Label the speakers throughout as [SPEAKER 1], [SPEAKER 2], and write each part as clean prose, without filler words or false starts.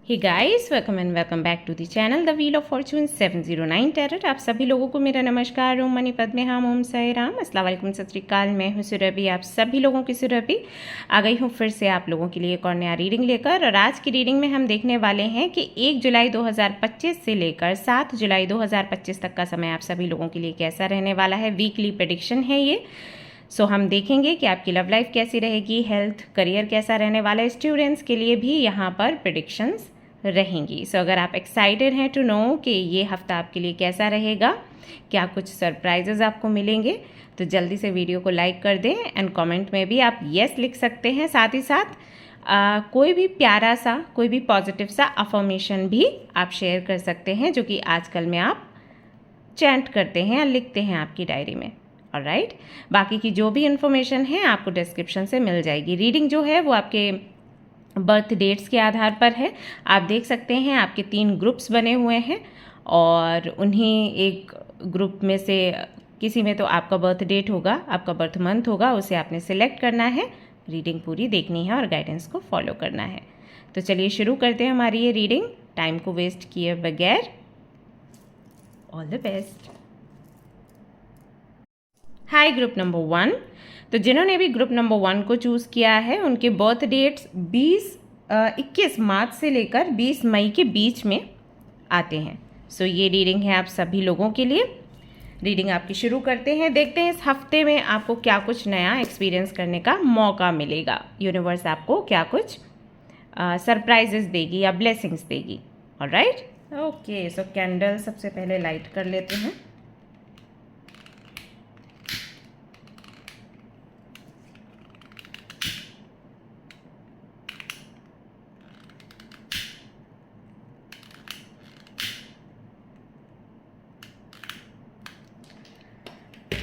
[SPEAKER 1] Hey guys, welcome and welcome back to the channel the wheel of fortune 709 tarot. आप सभी लोगों को मेरा नमस्कार। ओम मनी पद्मे हम ओम साई राम, अस्सलाम वालेकुम, सत श्री अकाल। मैं हूं सुरभि, आप सभी लोगों की सुरभि आ गई हूं फिर से आप लोगों के लिए एक और नया रीडिंग लेकर। और आज की रीडिंग में हम देखने वाले हैं कि 1 जुलाई 2025 से लेकर 7 जुलाई 2025 तक का समय आप सभी लोगों के लिए कैसा रहने वाला है। वीकली प्रेडिक्शन है ये। हम देखेंगे कि आपकी लव लाइफ कैसी रहेगी, हेल्थ, करियर कैसा रहने वाला है। स्टूडेंट्स के लिए भी यहाँ पर प्रेडिक्शंस रहेंगी। अगर आप एक्साइटेड हैं टू नो कि ये हफ्ता आपके लिए कैसा रहेगा, क्या कुछ सरप्राइजेज आपको मिलेंगे, तो जल्दी से वीडियो को लाइक कर दें एंड कमेंट में भी आप येस लिख सकते हैं। साथ ही साथ कोई भी प्यारा सा, कोई भी पॉजिटिव सा अफर्मेशन भी आप शेयर कर सकते हैं, जो कि आजकल में आप चैंट करते हैं या लिखते हैं आपकी डायरी में। ऑलराइट, बाकी की जो भी इन्फॉर्मेशन है आपको डिस्क्रिप्शन से मिल जाएगी। रीडिंग जो है वो आपके बर्थ डेट्स के आधार पर है। आप देख सकते हैं आपके 3 ग्रुप्स बने हुए हैं और उन्हीं एक ग्रुप में से किसी में तो आपका बर्थ डेट होगा, आपका बर्थ मंथ होगा, उसे आपने सिलेक्ट करना है, रीडिंग पूरी देखनी है और गाइडेंस को फॉलो करना है। तो चलिए शुरू करते हैं हमारी ये रीडिंग, टाइम को वेस्ट किए बगैर। All the best. Hi group number 1। तो जिन्होंने भी ग्रुप नंबर 1 को चूज़ किया है उनके बर्थ डेट्स 21 मार्च से लेकर 20 मई के बीच में आते हैं। ये रीडिंग है आप सभी लोगों के लिए। रीडिंग आपकी शुरू करते हैं। देखते हैं इस हफ्ते में आपको क्या कुछ नया एक्सपीरियंस करने का मौका मिलेगा। यूनिवर्स आपको क्या कुछ सरप्राइजेस देगी या ब्लेसिंग्स देगी। Alright, okay. कैंडल सबसे पहले लाइट कर लेते हैं।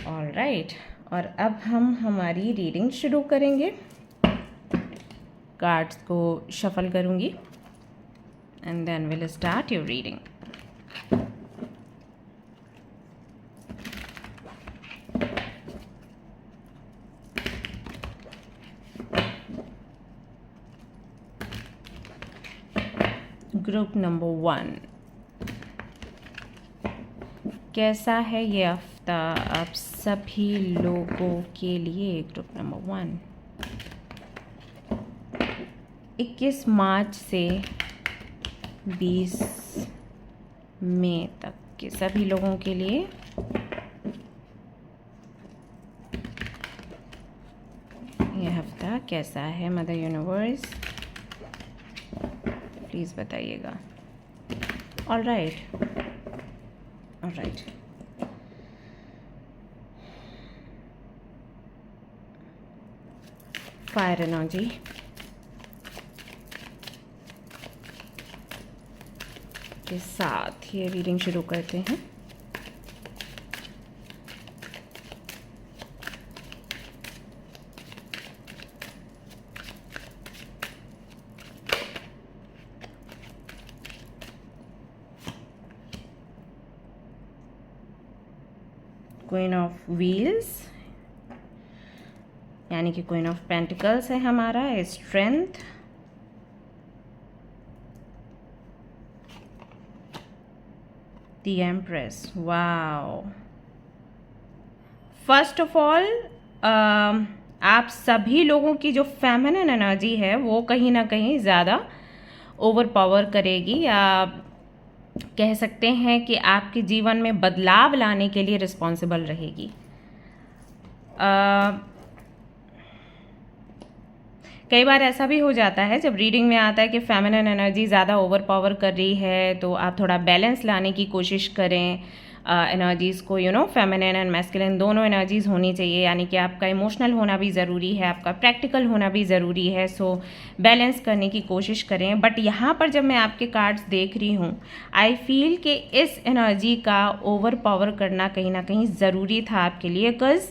[SPEAKER 1] ऑलराइट, और अब हम हमारी रीडिंग शुरू करेंगे। कार्ड्स को शफल करूंगी and then will start your reading. Group number 1, कैसा है ये हफ्ता आप सभी लोगों के लिए। ग्रुप नंबर 1 21 मार्च से 20 मई तक के सभी लोगों के लिए ये हफ्ता कैसा है। मदर यूनिवर्स प्लीज़ बताइएगा। Alright, alright. फायर एनर्जी, के साथ ये रीडिंग शुरू करते हैं। क्वीन ऑफ व्हील्स यानी कि क्वीन ऑफ पेंटिकल्स है हमारा। Strength, the empress. Wow, first of all आप सभी लोगों की जो फेमिनिन एनर्जी है वो कहीं ना कहीं ज़्यादा ओवर पावर करेगी, या कह सकते हैं कि आपके जीवन में बदलाव लाने के लिए रिस्पॉन्सिबल रहेगी। कई बार ऐसा भी हो जाता है जब रीडिंग में आता है कि फेमिनिन एनर्जी ज़्यादा ओवर पावर कर रही है, तो आप थोड़ा बैलेंस लाने की कोशिश करें एनर्जीज़ को। फेमिनिन एंड मैस्कुलिन दोनों एनर्जीज़ होनी चाहिए, यानी कि आपका इमोशनल होना भी ज़रूरी है, आपका प्रैक्टिकल होना भी ज़रूरी है। बैलेंस करने की कोशिश करें। बट यहाँ पर जब मैं आपके कार्ड्स देख रही हूँ, आई फील कि इस एनर्जी का ओवर पावर करना कहीं ना कहीं ज़रूरी था आपके लिए, बिकॉज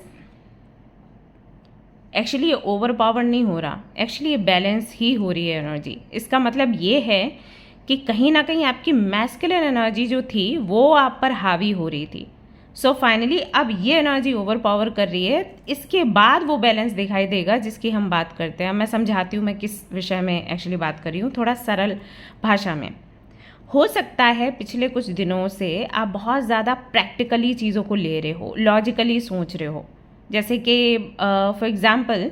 [SPEAKER 1] एक्चुअली ये ओवर पावर नहीं हो रहा, एक्चुअली ये बैलेंस ही हो रही है एनर्जी। इसका मतलब ये है कि कहीं ना कहीं आपकी मैस्कुलिन एनर्जी जो थी वो आप पर हावी हो रही थी। सो फाइनली अब ये एनर्जी ओवर पावर कर रही है, इसके बाद वो बैलेंस दिखाई देगा जिसकी हम बात करते हैं। मैं समझाती हूँ मैं किस विषय में एक्चुअली बात कर रही हूँ, थोड़ा सरल भाषा में। हो सकता है पिछले कुछ दिनों से आप बहुत ज़्यादा प्रैक्टिकली चीज़ों को ले रहे हो, लॉजिकली सोच रहे हो। जैसे कि फॉर एग्ज़ाम्पल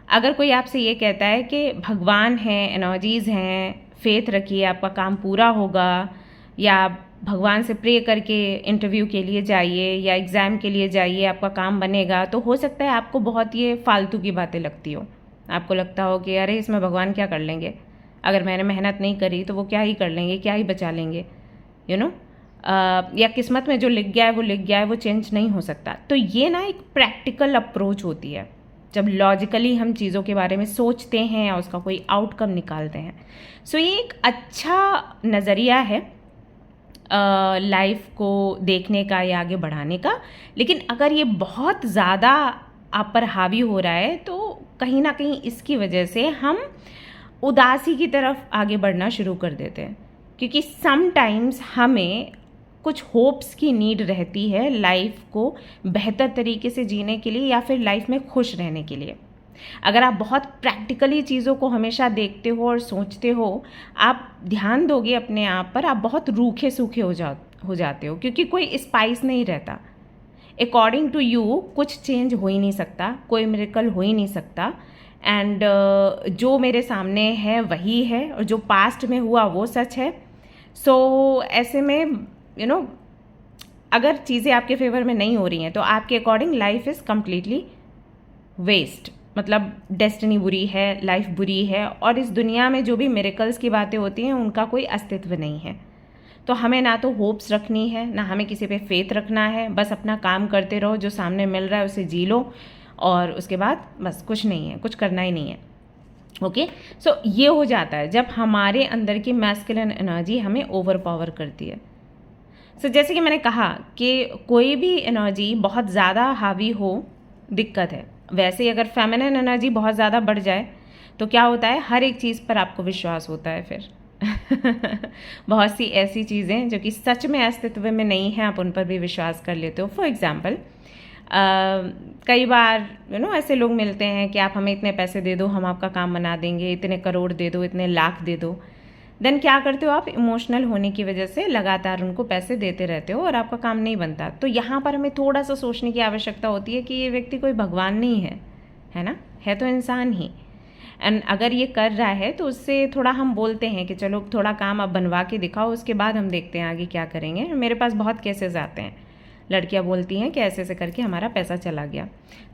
[SPEAKER 1] अगर कोई आपसे ये कहता है कि भगवान हैं, एनर्जीज़ हैं, फेथ रखिए आपका काम पूरा होगा, या भगवान से प्रे करके इंटरव्यू के लिए जाइए या एग्ज़ाम के लिए जाइए आपका काम बनेगा, तो हो सकता है आपको बहुत ये फालतू की बातें लगती हो। आपको लगता हो कि अरे इसमें भगवान क्या कर लेंगे, अगर मैंने मेहनत नहीं करी तो वो क्या ही कर लेंगे, क्या ही बचा लेंगे, यू नो। या किस्मत में जो लिख गया है वो लिख गया है, वो चेंज नहीं हो सकता। तो ये ना एक प्रैक्टिकल अप्रोच होती है, जब लॉजिकली हम चीज़ों के बारे में सोचते हैं और उसका कोई आउटकम निकालते हैं। सो ये एक अच्छा नज़रिया है लाइफ को देखने का या आगे बढ़ाने का। लेकिन अगर ये बहुत ज़्यादा आप पर हावी हो रहा है तो कहीं ना कहीं इसकी वजह से हम उदासी की तरफ आगे बढ़ना शुरू कर देते हैं, क्योंकि समटाइम्स हमें कुछ होप्स की नीड रहती है लाइफ को बेहतर तरीके से जीने के लिए या फिर लाइफ में खुश रहने के लिए। अगर आप बहुत प्रैक्टिकली चीज़ों को हमेशा देखते हो और सोचते हो, आप ध्यान दोगे अपने आप पर, आप बहुत रूखे सूखे हो जाते हो, क्योंकि कोई स्पाइस नहीं रहता। अकॉर्डिंग टू यू कुछ चेंज हो ही नहीं सकता, कोई मिरेकल हो ही नहीं सकता। एंड जो मेरे सामने है वही है और जो पास्ट में हुआ वो सच है। सो ऐसे में अगर चीज़ें आपके फेवर में नहीं हो रही हैं तो आपके according life is completely waste, मतलब डेस्टिनी बुरी है, लाइफ बुरी है, और इस दुनिया में जो भी मिरेकल्स की बातें होती हैं उनका कोई अस्तित्व नहीं है। तो हमें ना तो होप्स रखनी है, ना हमें किसी पे फेथ रखना है। बस अपना काम करते रहो, जो सामने मिल रहा है उसे जी लो, और उसके बाद बस कुछ नहीं है, कुछ करना ही नहीं है। ओके, सो ये हो जाता है जब हमारे अंदर की मैस्कुलिन एनर्जी हमें ओवर पावर करती है। सो जैसे कि मैंने कहा कि कोई भी एनर्जी बहुत ज़्यादा हावी हो दिक्कत है। वैसे ही अगर फेमिनिन एनर्जी बहुत ज़्यादा बढ़ जाए तो क्या होता है, हर एक चीज़ पर आपको विश्वास होता है फिर बहुत सी ऐसी चीज़ें जो कि सच में अस्तित्व में नहीं है, आप उन पर भी विश्वास कर लेते हो। फॉर एग्ज़ाम्पल कई बार ऐसे लोग मिलते हैं कि आप हमें इतने पैसे दे दो, हम आपका काम बना देंगे, इतने करोड़ दे दो, इतने लाख दे दो। देन क्या करते हो आप, इमोशनल होने की वजह से लगातार उनको पैसे देते रहते हो और आपका काम नहीं बनता। तो यहाँ पर हमें थोड़ा सा सोचने की आवश्यकता होती है कि ये व्यक्ति कोई भगवान नहीं है ना, है तो इंसान ही। एंड अगर ये कर रहा है तो उससे थोड़ा हम बोलते हैं कि चलो थोड़ा काम अब बनवा के दिखाओ, उसके बाद हम देखते हैं आगे क्या करेंगे। मेरे पास बहुत केसेस आते हैं, लड़कियां बोलती हैं कि ऐसे ऐसे करके हमारा पैसा चला गया।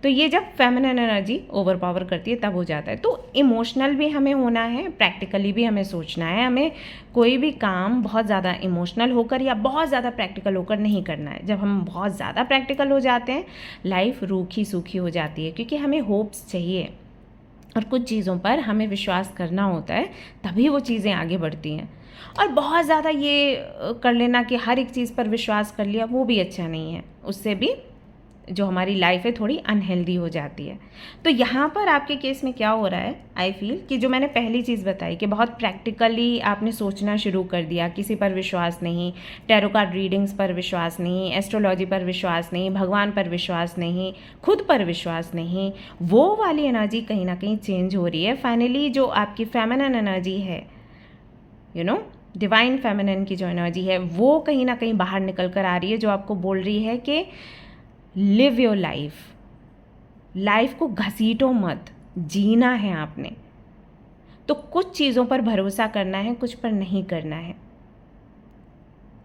[SPEAKER 1] तो ये जब फेमिनिन एनर्जी ओवर पावर करती है तब हो जाता है। तो इमोशनल भी हमें होना है, प्रैक्टिकली भी हमें सोचना है। हमें कोई भी काम बहुत ज़्यादा इमोशनल होकर या बहुत ज़्यादा प्रैक्टिकल होकर नहीं करना है। जब हम बहुत ज़्यादा प्रैक्टिकल हो जाते हैं लाइफ रूखी सूखी हो जाती है, क्योंकि हमें होप्स चाहिए और कुछ चीज़ों पर हमें विश्वास करना होता है, तभी वो चीज़ें आगे बढ़ती हैं। और बहुत ज़्यादा ये कर लेना कि हर एक चीज़ पर विश्वास कर लिया, वो भी अच्छा नहीं है। उससे भी जो हमारी लाइफ है थोड़ी अनहेल्दी हो जाती है। तो यहाँ पर आपके केस में क्या हो रहा है, आई फील कि जो मैंने पहली चीज़ बताई कि बहुत प्रैक्टिकली आपने सोचना शुरू कर दिया, किसी पर विश्वास नहीं, टैरो कार्ड रीडिंग्स पर विश्वास नहीं, एस्ट्रोलॉजी पर विश्वास नहीं, भगवान पर विश्वास नहीं, खुद पर विश्वास नहीं, वो वाली एनर्जी कहीं ना कहीं चेंज हो रही है। फाइनली जो आपकी फेमिनिन एनर्जी है, डिवाइन फेमिनिन की जो एनर्जी है, वो कहीं ना कहीं बाहर निकल कर आ रही है, जो आपको बोल रही है कि लिव योर लाइफ को घसीटो मत, जीना है आपने। तो कुछ चीज़ों पर भरोसा करना है, कुछ पर नहीं करना है।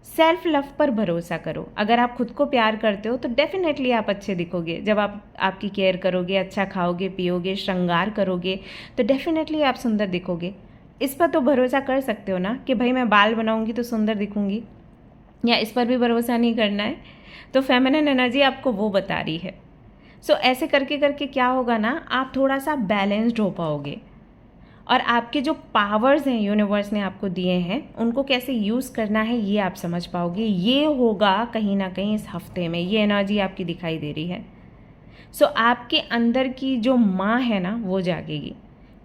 [SPEAKER 1] सेल्फ लव पर भरोसा करो। अगर आप खुद को प्यार करते हो तो डेफिनेटली आप अच्छे दिखोगे। जब आप आपकी केयर करोगे, अच्छा खाओगे पियोगे, श्रृंगार करोगे, तो डेफिनेटली आप सुंदर दिखोगे। इस पर तो भरोसा कर सकते हो ना कि भाई मैं बाल बनाऊंगी तो सुंदर दिखूंगी, या इस पर भी भरोसा नहीं करना है। तो फेमिनिन एनर्जी आपको वो बता रही है। सो ऐसे करके करके क्या होगा ना, आप थोड़ा सा बैलेंस्ड हो पाओगे और आपके जो पावर्स हैं यूनिवर्स ने आपको दिए हैं उनको कैसे यूज़ करना है ये आप समझ पाओगे। ये होगा कहीं ना कहीं इस हफ्ते में, ये एनर्जी आपकी दिखाई दे रही है। सो आपके अंदर की जो माँ है ना वो जागेगी।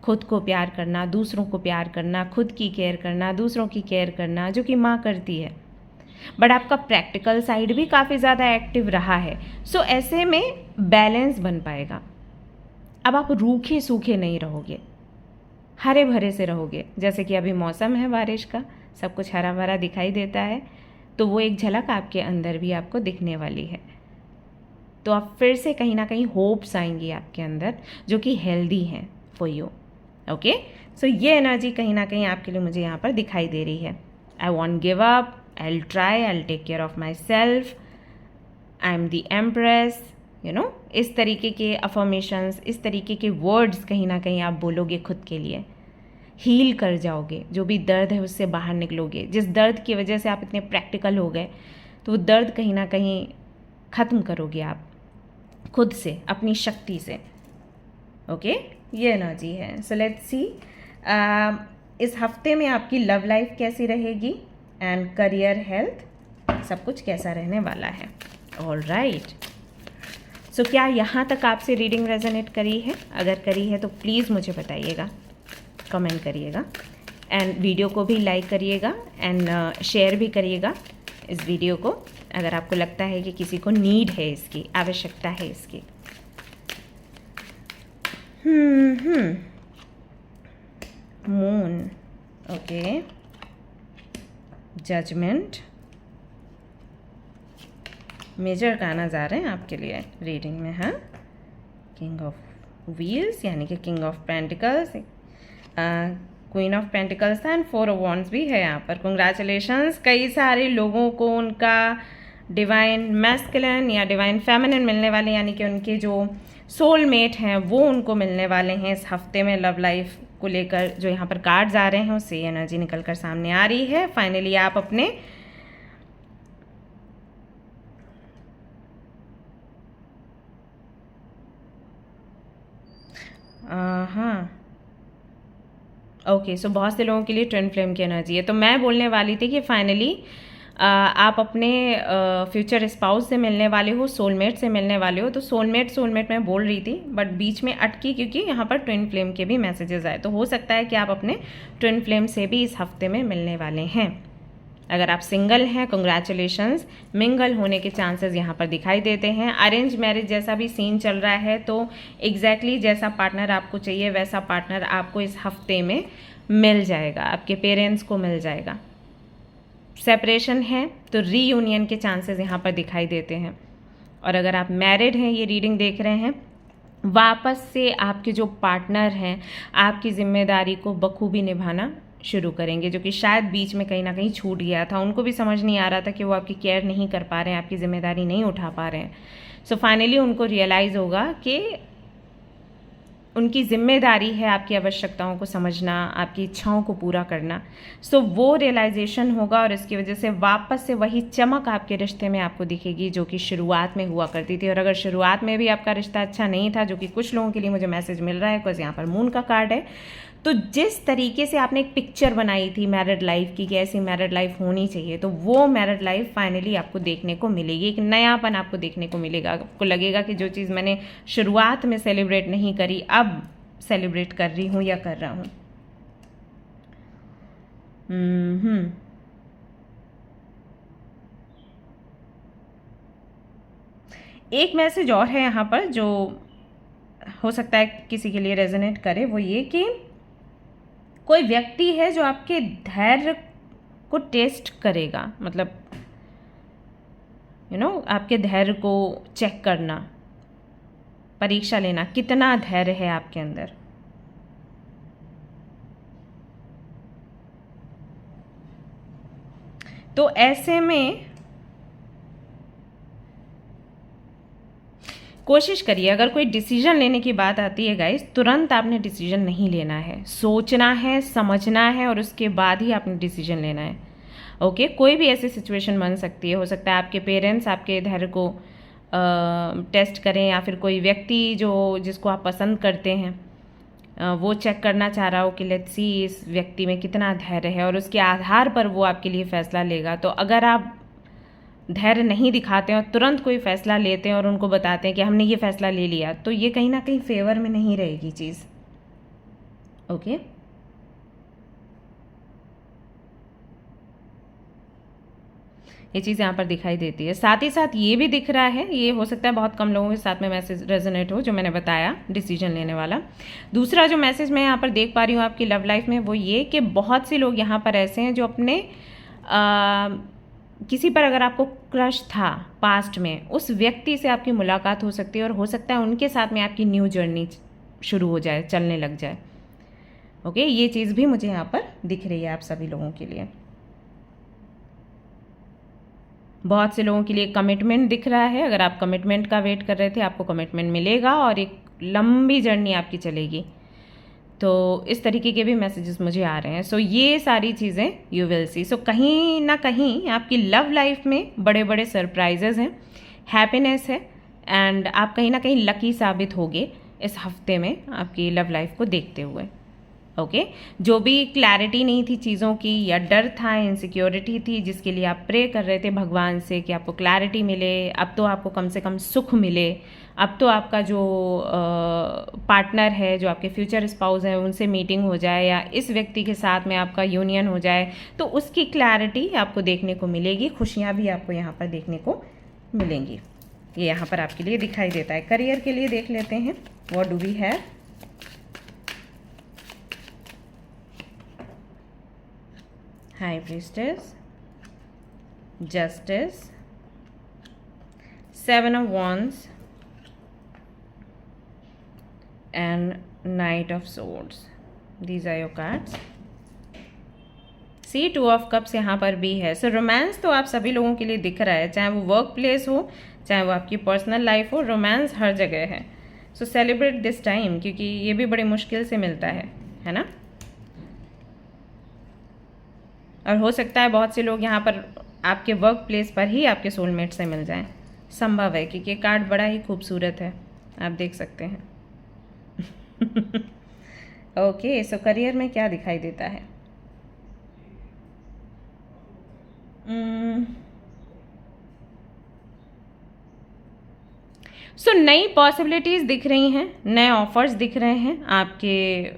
[SPEAKER 1] खुद को प्यार करना, दूसरों को प्यार करना, खुद की केयर करना, दूसरों की केयर करना, जो कि माँ करती है। बट आपका प्रैक्टिकल साइड भी काफ़ी ज़्यादा एक्टिव रहा है। सो ऐसे में बैलेंस बन पाएगा। अब आप रूखे सूखे नहीं रहोगे, हरे भरे से रहोगे। जैसे कि अभी मौसम है बारिश का, सब कुछ हरा भरा दिखाई देता है, तो वो एक झलक आपके अंदर भी आपको दिखने वाली है। तो आप फिर से कहीं ना कहीं होप्स आएंगी आपके अंदर, जो कि हेल्दी हैं फॉर यू। ओके, सो ये एनर्जी कहीं ना कहीं आपके लिए मुझे यहाँ पर दिखाई दे रही है। I won't give up, I will try, I will take care of myself, I am the empress, you know, इस तरीके के अफर्मेशंस, इस तरीके के वर्ड्स कहीं ना कहीं आप बोलोगे खुद के लिए। हील कर जाओगे, जो भी दर्द है उससे बाहर निकलोगे। जिस दर्द की वजह से आप इतने प्रैक्टिकल हो गए, तो वो दर्द कहीं ना कहीं ख़त्म करोगे आप खुद से, अपनी शक्ति से। ओके, ये एनर्जी है। सो लेट्स सी इस हफ्ते में आपकी लव लाइफ कैसी रहेगी एंड करियर, हेल्थ, सब कुछ कैसा रहने वाला है। ऑल राइट, सो क्या यहाँ तक आपसे रीडिंग रेजोनेट करी है? अगर करी है तो प्लीज़ मुझे बताइएगा, कमेंट करिएगा, एंड वीडियो को भी लाइक करिएगा एंड शेयर भी करिएगा इस वीडियो को, अगर आपको लगता है कि किसी को नीड है, इसकी आवश्यकता है इसकी। मून, ओके, जजमेंट, मेजर गाना जा रहे हैं आपके लिए रीडिंग में। हाँ, किंग ऑफ व्हील्स यानी कि king of pentacles, queen of pentacles and 4 of wands भी है यहाँ पर। कंग्रेचुलेशंस, कई सारे लोगों को उनका डिवाइन मैस्कुलिन या डिवाइन फेमिनिन मिलने वाले, यानी कि उनके जो सोलमेट हैं वो उनको मिलने वाले हैं इस हफ्ते में। लव लाइफ को लेकर जो यहाँ पर कार्ड्स आ रहे हैं उससे एनर्जी निकल कर सामने आ रही है। फाइनली आप अपने हाँ, ओके, सो बहुत से लोगों के लिए ट्विन फ्लेम की एनर्जी है। तो मैं बोलने वाली थी कि फाइनली आप अपने फ्यूचर स्पाउस से मिलने वाले हो, सोलमेट से मिलने वाले हो। तो सोलमेट मैं बोल रही थी, बट बीच में अटकी क्योंकि यहाँ पर ट्विन फ्लेम के भी मैसेजेस आए। तो हो सकता है कि आप अपने ट्विन फ्लेम से भी इस हफ्ते में मिलने वाले हैं। अगर आप सिंगल हैं, कंग्रेचुलेशंस, मिंगल होने के चांसेस यहाँ पर दिखाई देते हैं। अरेंज मैरिज जैसा भी सीन चल रहा है, तो एग्जैक्टली जैसा पार्टनर आपको चाहिए वैसा पार्टनर आपको इस हफ्ते में मिल जाएगा, आपके पेरेंट्स को मिल जाएगा। सेपरेशन है तो रीयूनियन के चांसेस यहाँ पर दिखाई देते हैं। और अगर आप मैरिड हैं, ये रीडिंग देख रहे हैं, वापस से आपके जो पार्टनर हैं आपकी जिम्मेदारी को बखूबी निभाना शुरू करेंगे, जो कि शायद बीच में कहीं ना कहीं छूट गया था। उनको भी समझ नहीं आ रहा था कि वो आपकी केयर नहीं कर पा रहे हैं, आपकी जिम्मेदारी नहीं उठा पा रहे हैं। सो फाइनली उनको रियलाइज़ होगा कि उनकी जिम्मेदारी है आपकी आवश्यकताओं को समझना, आपकी इच्छाओं को पूरा करना। सो वो रियलाइजेशन होगा और इसकी वजह से वापस से वही चमक आपके रिश्ते में आपको दिखेगी जो कि शुरुआत में हुआ करती थी। और अगर शुरुआत में भी आपका रिश्ता अच्छा नहीं था, जो कि कुछ लोगों के लिए मुझे मैसेज मिल रहा है, बिकॉज यहाँ पर मून का कार्ड है, तो जिस तरीके से आपने एक पिक्चर बनाई थी मैरिड लाइफ की कि ऐसी मैरिड लाइफ होनी चाहिए, तो वो मैरिड लाइफ फाइनली आपको देखने को मिलेगी। एक नयापन आपको देखने को मिलेगा। आपको लगेगा कि जो चीज़ मैंने शुरुआत में सेलिब्रेट नहीं करी, अब सेलिब्रेट कर रही हूँ या कर रहा हूँ। एक मैसेज और है यहाँ पर जो हो सकता है किसी के लिए रेजोनेट करे, वो ये कि कोई व्यक्ति है जो आपके धैर्य को टेस्ट करेगा, मतलब आपके धैर्य को चेक करना, परीक्षा लेना, कितना धैर्य है आपके अंदर। तो ऐसे में कोशिश करिए, अगर कोई डिसीजन लेने की बात आती है गाइस, तुरंत आपने डिसीजन नहीं लेना है, सोचना है, समझना है और उसके बाद ही आपने डिसीजन लेना है। ओके, कोई भी ऐसी सिचुएशन बन सकती है। हो सकता है आपके पेरेंट्स आपके धैर्य को टेस्ट करें, या फिर कोई व्यक्ति जिसको आप पसंद करते हैं वो चेक करना चाह रहा हो कि लेट्स सी इस व्यक्ति में कितना धैर्य है, और उसके आधार पर वो आपके लिए फैसला लेगा। तो अगर आप धैर्य नहीं दिखाते हैं और तुरंत कोई फैसला लेते हैं और उनको बताते हैं कि हमने ये फैसला ले लिया, तो ये कहीं ना कहीं फेवर में नहीं रहेगी चीज़। ओके, ये चीज़ यहाँ पर दिखाई देती है। साथ ही साथ ये भी दिख रहा है, ये हो सकता है बहुत कम लोगों के साथ में मैसेज रेजोनेट हो, जो मैंने बताया डिसीजन लेने वाला। दूसरा जो मैसेज मैं यहाँ पर देख पा रही हूँ आपकी लव लाइफ में, वो ये कि बहुत से लोग यहाँ पर ऐसे हैं जो अपने किसी पर अगर आपको क्रश था पास्ट में, उस व्यक्ति से आपकी मुलाकात हो सकती है और हो सकता है उनके साथ में आपकी न्यू जर्नी शुरू हो जाए, चलने लग जाए। ओके, ये चीज़ भी मुझे यहाँ पर दिख रही है आप सभी लोगों के लिए। बहुत से लोगों के लिए कमिटमेंट दिख रहा है। अगर आप कमिटमेंट का वेट कर रहे थे, आपको कमिटमेंट मिलेगा और एक लंबी जर्नी आपकी चलेगी। तो इस तरीके के भी मैसेजेस मुझे आ रहे हैं। सो ये सारी चीज़ें यू विल सी। सो कहीं ना कहीं आपकी लव लाइफ में बड़े बड़े सरप्राइजेज हैं, हैप्पीनेस है, एंड आप कहीं ना कहीं लकी साबित होगे इस हफ्ते में आपकी लव लाइफ को देखते हुए। ओके, जो भी क्लैरिटी नहीं थी चीज़ों की, या डर था, इनसिक्योरिटी थी, जिसके लिए आप प्रे कर रहे थे भगवान से कि आपको क्लैरिटी मिले, अब तो आपको कम से कम सुख मिले, अब तो आपका जो पार्टनर है, जो आपके फ्यूचर स्पाउस हैं, उनसे मीटिंग हो जाए, या इस व्यक्ति के साथ में आपका यूनियन हो जाए, तो उसकी क्लैरिटी आपको देखने को मिलेगी। खुशियाँ भी आपको यहाँ पर देखने को मिलेंगी। ये यहाँ पर आपके लिए दिखाई देता है। करियर के लिए देख लेते हैं, what do we have. High priestess, justice, 7 of Wands and Knight of Swords. These are your cards. See, 2 of Cups यहाँ पर भी है। सो रोमांस तो आप सभी लोगों के लिए दिख रहा है, चाहे वो वर्क प्लेस हो, चाहे वो आपकी पर्सनल लाइफ हो, रोमांस हर जगह है। सो सेलिब्रेट दिस टाइम, क्योंकि ये भी बड़ी मुश्किल से मिलता है ना। और हो सकता है बहुत से लोग यहाँ पर आपके वर्क प्लेस पर ही आपके सोलमेट से मिल जाएं, संभव है, क्योंकि कार्ड बड़ा ही खूबसूरत है, आप देख सकते हैं। ओके, सो करियर में क्या दिखाई देता है। सो नई पॉसिबिलिटीज़ दिख रही हैं, नए ऑफर्स दिख रहे हैं आपके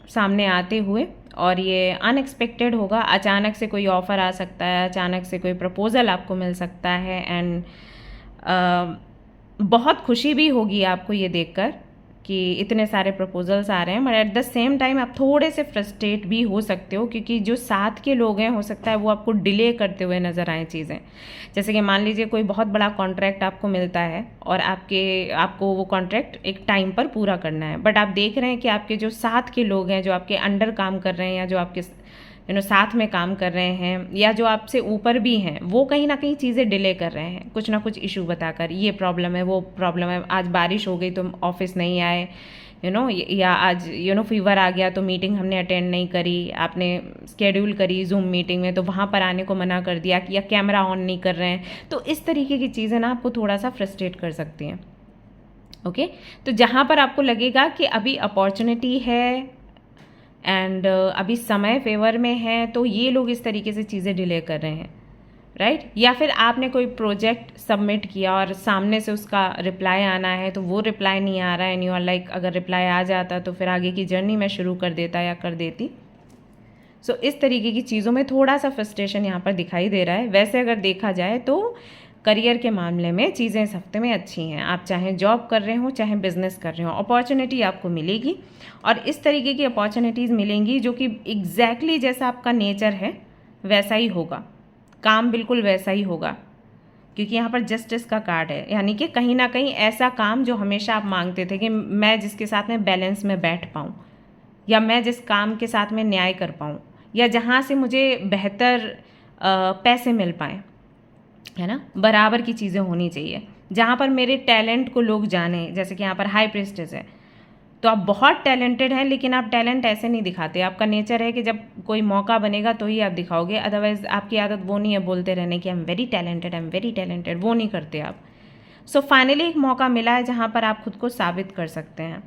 [SPEAKER 1] सामने आते हुए, और ये अनएक्सपेक्टेड होगा। अचानक से कोई ऑफ़र आ सकता है, अचानक से कोई प्रपोज़ल आपको मिल सकता है, एंड बहुत खुशी भी होगी आपको ये देखकर कि इतने सारे प्रपोजल्स आ रहे हैं। But at the same time आप थोड़े से फ्रस्ट्रेट भी हो सकते हो, क्योंकि जो साथ के लोग हैं हो सकता है वो आपको डिले करते हुए नज़र आए चीज़ें। जैसे कि मान लीजिए कोई बहुत बड़ा कॉन्ट्रैक्ट आपको मिलता है और आपको वो कॉन्ट्रैक्ट एक टाइम पर पूरा करना है, बट आप देख रहे हैं कि आपके जो साथ के लोग हैं, जो आपके अंडर काम कर रहे हैं, या जो आपके साथ में काम कर रहे हैं, या जो आपसे ऊपर भी हैं, वो कहीं ना कहीं चीज़ें डिले कर रहे हैं, कुछ ना कुछ इशू बताकर। ये प्रॉब्लम है, वो प्रॉब्लम है, आज बारिश हो गई तो ऑफिस नहीं आए, या आज फीवर आ गया तो मीटिंग हमने अटेंड नहीं करी, आपने स्केड्यूल करी जूम मीटिंग में तो वहाँ पर आने को मना कर दिया, या कैमरा ऑन नहीं कर रहे हैं। तो इस तरीके की चीज़ें ना आपको थोड़ा सा फ्रस्ट्रेट कर सकती हैं। ओके, तो जहाँ पर आपको लगेगा कि अभी अपॉर्चुनिटी है एंड अभी समय फेवर में है, तो ये लोग इस तरीके से चीज़ें डिले कर रहे हैं, राइट। या फिर आपने कोई प्रोजेक्ट सबमिट किया और सामने से उसका रिप्लाई आना है, तो वो रिप्लाई नहीं आ रहा है, एंड यू आर लाइक अगर रिप्लाई आ जाता तो फिर आगे की जर्नी मैं शुरू कर देता या कर देती। सो इस तरीके की चीज़ों में थोड़ा सा फ्रस्ट्रेशन यहाँ पर दिखाई दे रहा है। वैसे अगर देखा जाए तो करियर के मामले में चीज़ें इस हफ्ते में अच्छी हैं। आप चाहे जॉब कर रहे हो, चाहे बिजनेस कर रहे हो, अपॉर्चुनिटी आपको मिलेगी, और इस तरीके की अपॉर्चुनिटीज़ मिलेंगी जो कि एग्जैक्टली जैसा आपका नेचर है वैसा ही होगा, काम बिल्कुल वैसा ही होगा, क्योंकि यहाँ पर जस्टिस का कार्ड है। यानी कि कहीं ना कहीं ऐसा काम जो हमेशा आप मांगते थे कि मैं जिसके साथ में बैलेंस में बैठ पाऊँ, या मैं जिस काम के साथ में न्याय कर पाऊँ, या जहाँ से मुझे बेहतर पैसे मिल पाएँ, है ना, बराबर की चीज़ें होनी चाहिए, जहाँ पर मेरे टैलेंट को लोग जाने। जैसे कि यहाँ पर हाई प्रीस्टेस है, तो आप बहुत टैलेंटेड हैं, लेकिन आप टैलेंट ऐसे नहीं दिखाते। आपका नेचर है कि जब कोई मौका बनेगा तो ही आप दिखाओगे, अदरवाइज आपकी आदत वो नहीं है बोलते रहने की I am very talented, I am very talented, वो नहीं करते आप। सो फाइनली एक मौका मिला है जहाँ पर आप खुद को साबित कर सकते हैं।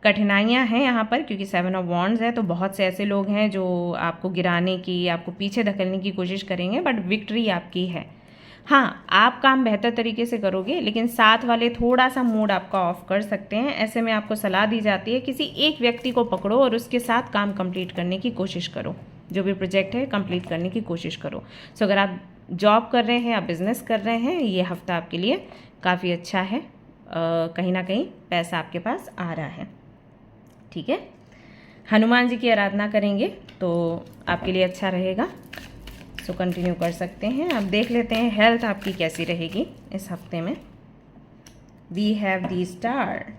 [SPEAKER 1] कठिनाइयाँ हैं यहाँ पर, क्योंकि 7 of Wands है, तो बहुत से ऐसे लोग हैं जो आपको गिराने की, आपको पीछे धकेलने की कोशिश करेंगे, बट विक्ट्री आपकी है। हाँ, आप काम बेहतर तरीके से करोगे, लेकिन साथ वाले थोड़ा सा मूड आपका ऑफ कर सकते हैं। ऐसे में आपको सलाह दी जाती है किसी एक व्यक्ति को पकड़ो और उसके साथ काम कंप्लीट करने की कोशिश करो, जो भी प्रोजेक्ट है कंप्लीट करने की कोशिश करो। सो अगर आप जॉब कर रहे हैं या बिज़नेस कर रहे हैं, ये हफ्ता आपके लिए काफ़ी अच्छा है। कहीं ना कहीं पैसा आपके पास आ रहा है। ठीक है, हनुमान जी की आराधना करेंगे तो आपके लिए अच्छा रहेगा। सो कंटिन्यू कर सकते हैं। अब देख लेते हैं हेल्थ आपकी कैसी रहेगी इस हफ्ते में। We have the star.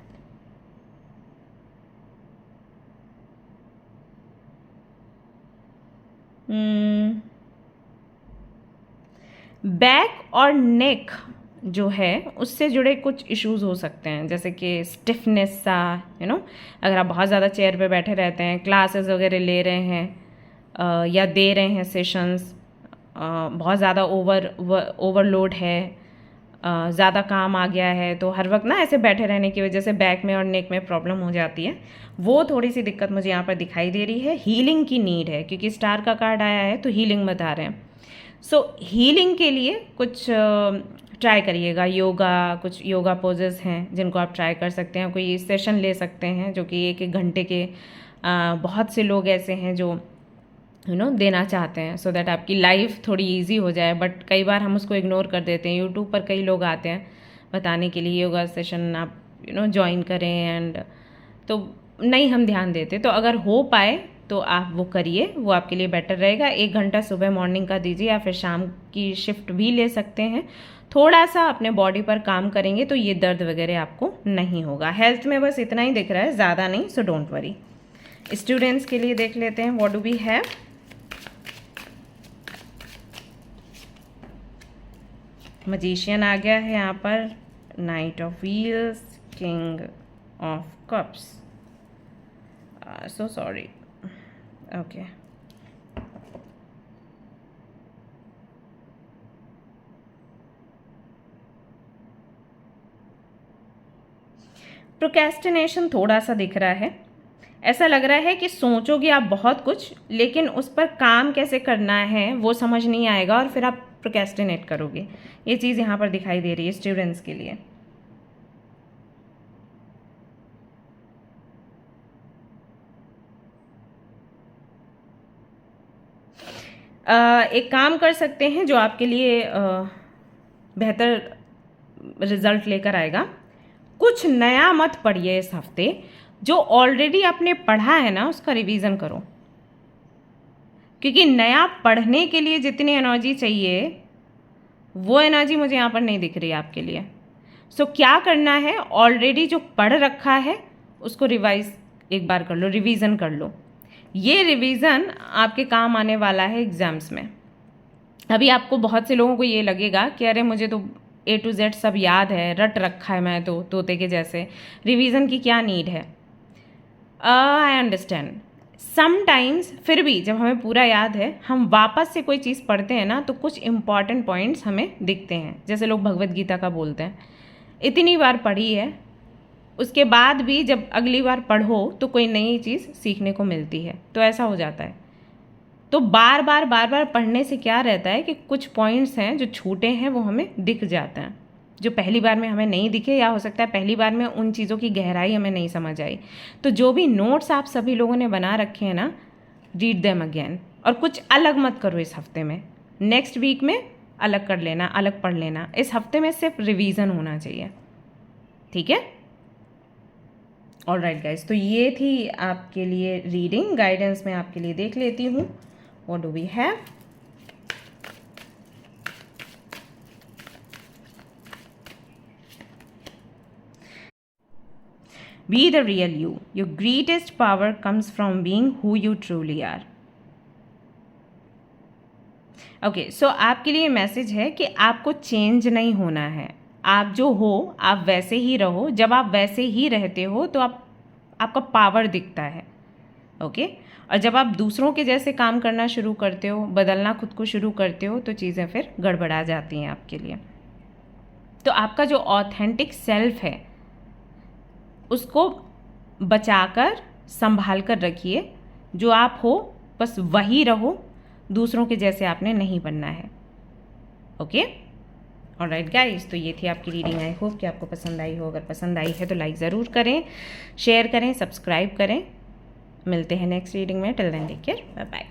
[SPEAKER 1] Back और नेक जो है उससे जुड़े कुछ इश्यूज हो सकते हैं, जैसे कि स्टिफनेस सा, अगर आप बहुत ज़्यादा चेयर पे बैठे रहते हैं, क्लासेस वगैरह ले रहे हैं या दे रहे हैं सेशंस, बहुत ज़्यादा ओवरलोड है, ज़्यादा काम आ गया है, तो हर वक्त ना ऐसे बैठे रहने की वजह से बैक में और नेक में प्रॉब्लम हो जाती है। वो थोड़ी सी दिक्कत मुझे यहाँ पर दिखाई दे रही है। हीलिंग की नीड है, क्योंकि स्टार का कार्ड आया है तो हीलिंग बता रहे हैं। सो हीलिंग के लिए कुछ ट्राई करिएगा। कुछ योगा पोजेस हैं जिनको आप ट्राई कर सकते हैं। कोई सेशन ले सकते हैं जो कि 1-1 घंटे के, बहुत से लोग ऐसे हैं जो देना चाहते हैं, सो दैट आपकी लाइफ थोड़ी इजी हो जाए। बट कई बार हम उसको इग्नोर कर देते हैं। यूट्यूब पर कई लोग आते हैं बताने के लिए योगा सेशन आप ज्वाइन करें, एंड तो नहीं हम ध्यान देते। तो अगर हो पाए तो आप वो करिए, वो आपके लिए बेटर रहेगा। 1 घंटा सुबह मॉर्निंग का दीजिए, या फिर शाम की शिफ्ट भी ले सकते हैं। थोड़ा सा अपने बॉडी पर काम करेंगे तो ये दर्द वगैरह आपको नहीं होगा। हेल्थ में बस इतना ही दिख रहा है, ज़्यादा नहीं, सो डोंट वरी। स्टूडेंट्स के लिए देख लेते हैं व्हाट डू वी हैव। मजीशियन आ गया है यहाँ पर, night of wheels, king of cups, so sorry, okay. Procrastination थोड़ा सा दिख रहा है। ऐसा लग रहा है कि सोचोगे आप बहुत कुछ, लेकिन उस पर काम कैसे करना है वो समझ नहीं आएगा और फिर आप प्रोक्रेस्टिनेट करोगे। ये चीज़ यहाँ पर दिखाई दे रही है स्टूडेंट्स के लिए। एक काम कर सकते हैं जो आपके लिए बेहतर रिजल्ट लेकर आएगा। कुछ नया मत पढ़िए इस हफ्ते, जो ऑलरेडी आपने पढ़ा है ना उसका रिवीजन करो, क्योंकि नया पढ़ने के लिए जितनी एनर्जी चाहिए वो एनर्जी मुझे यहाँ पर नहीं दिख रही है आपके लिए। सो क्या करना है, ऑलरेडी जो पढ़ रखा है उसको रिवाइज एक बार कर लो, रिवीजन कर लो। ये रिवीजन आपके काम आने वाला है एग्जाम्स में। अभी आपको बहुत से लोगों को ये लगेगा कि अरे मुझे तो A to Z सब याद है, रट रखा है मैं तो तोते के जैसे, रिवीजन की क्या नीड है। आई अंडरस्टैंड समटाइम्स, फिर भी जब हमें पूरा याद है, हम वापस से कोई चीज़ पढ़ते हैं ना तो कुछ इंपॉर्टेंट पॉइंट्स हमें दिखते हैं। जैसे लोग भगवत गीता का बोलते हैं, इतनी बार पढ़ी है, उसके बाद भी जब अगली बार पढ़ो तो कोई नई चीज़ सीखने को मिलती है, तो ऐसा हो जाता है। तो बार बार पढ़ने से क्या रहता है कि कुछ पॉइंट्स हैं जो छूटे हैं वो हमें दिख जाते हैं, जो पहली बार में हमें नहीं दिखे, या हो सकता है पहली बार में उन चीज़ों की गहराई हमें नहीं समझ आई। तो जो भी नोट्स आप सभी लोगों ने बना रखे हैं ना, रीड देम अगेन। और कुछ अलग मत करो इस हफ्ते में, नेक्स्ट वीक में अलग कर लेना, अलग पढ़ लेना। इस हफ्ते में सिर्फ रिवीजन होना चाहिए, ठीक है। ऑलराइट गाइस, तो ये थी आपके लिए रीडिंग। गाइडेंस में आपके लिए देख लेती हूँ what do we have. Be the real you. Your greatest power comes from being who you truly are. Okay, so आपके लिए मैसेज है कि आपको चेंज नहीं होना है। आप जो हो आप वैसे ही रहो। जब आप वैसे ही रहते हो तो आपका पावर दिखता है, ओके। और जब आप दूसरों के जैसे काम करना शुरू करते हो, बदलना खुद को शुरू करते हो, तो चीज़ें फिर गड़बड़ा जाती हैं आपके लिए। तो आपका जो ऑथेंटिक सेल्फ है उसको बचाकर संभाल कर रखिए। जो आप हो बस वही रहो, दूसरों के जैसे आपने नहीं बनना है, ओके। ऑलराइट गाइस, तो ये थी आपकी रीडिंग। आई होप कि आपको पसंद आई हो। अगर पसंद आई है तो लाइक ज़रूर करें, शेयर करें, सब्सक्राइब करें। मिलते हैं नेक्स्ट रीडिंग में। Till then take care, bye bye.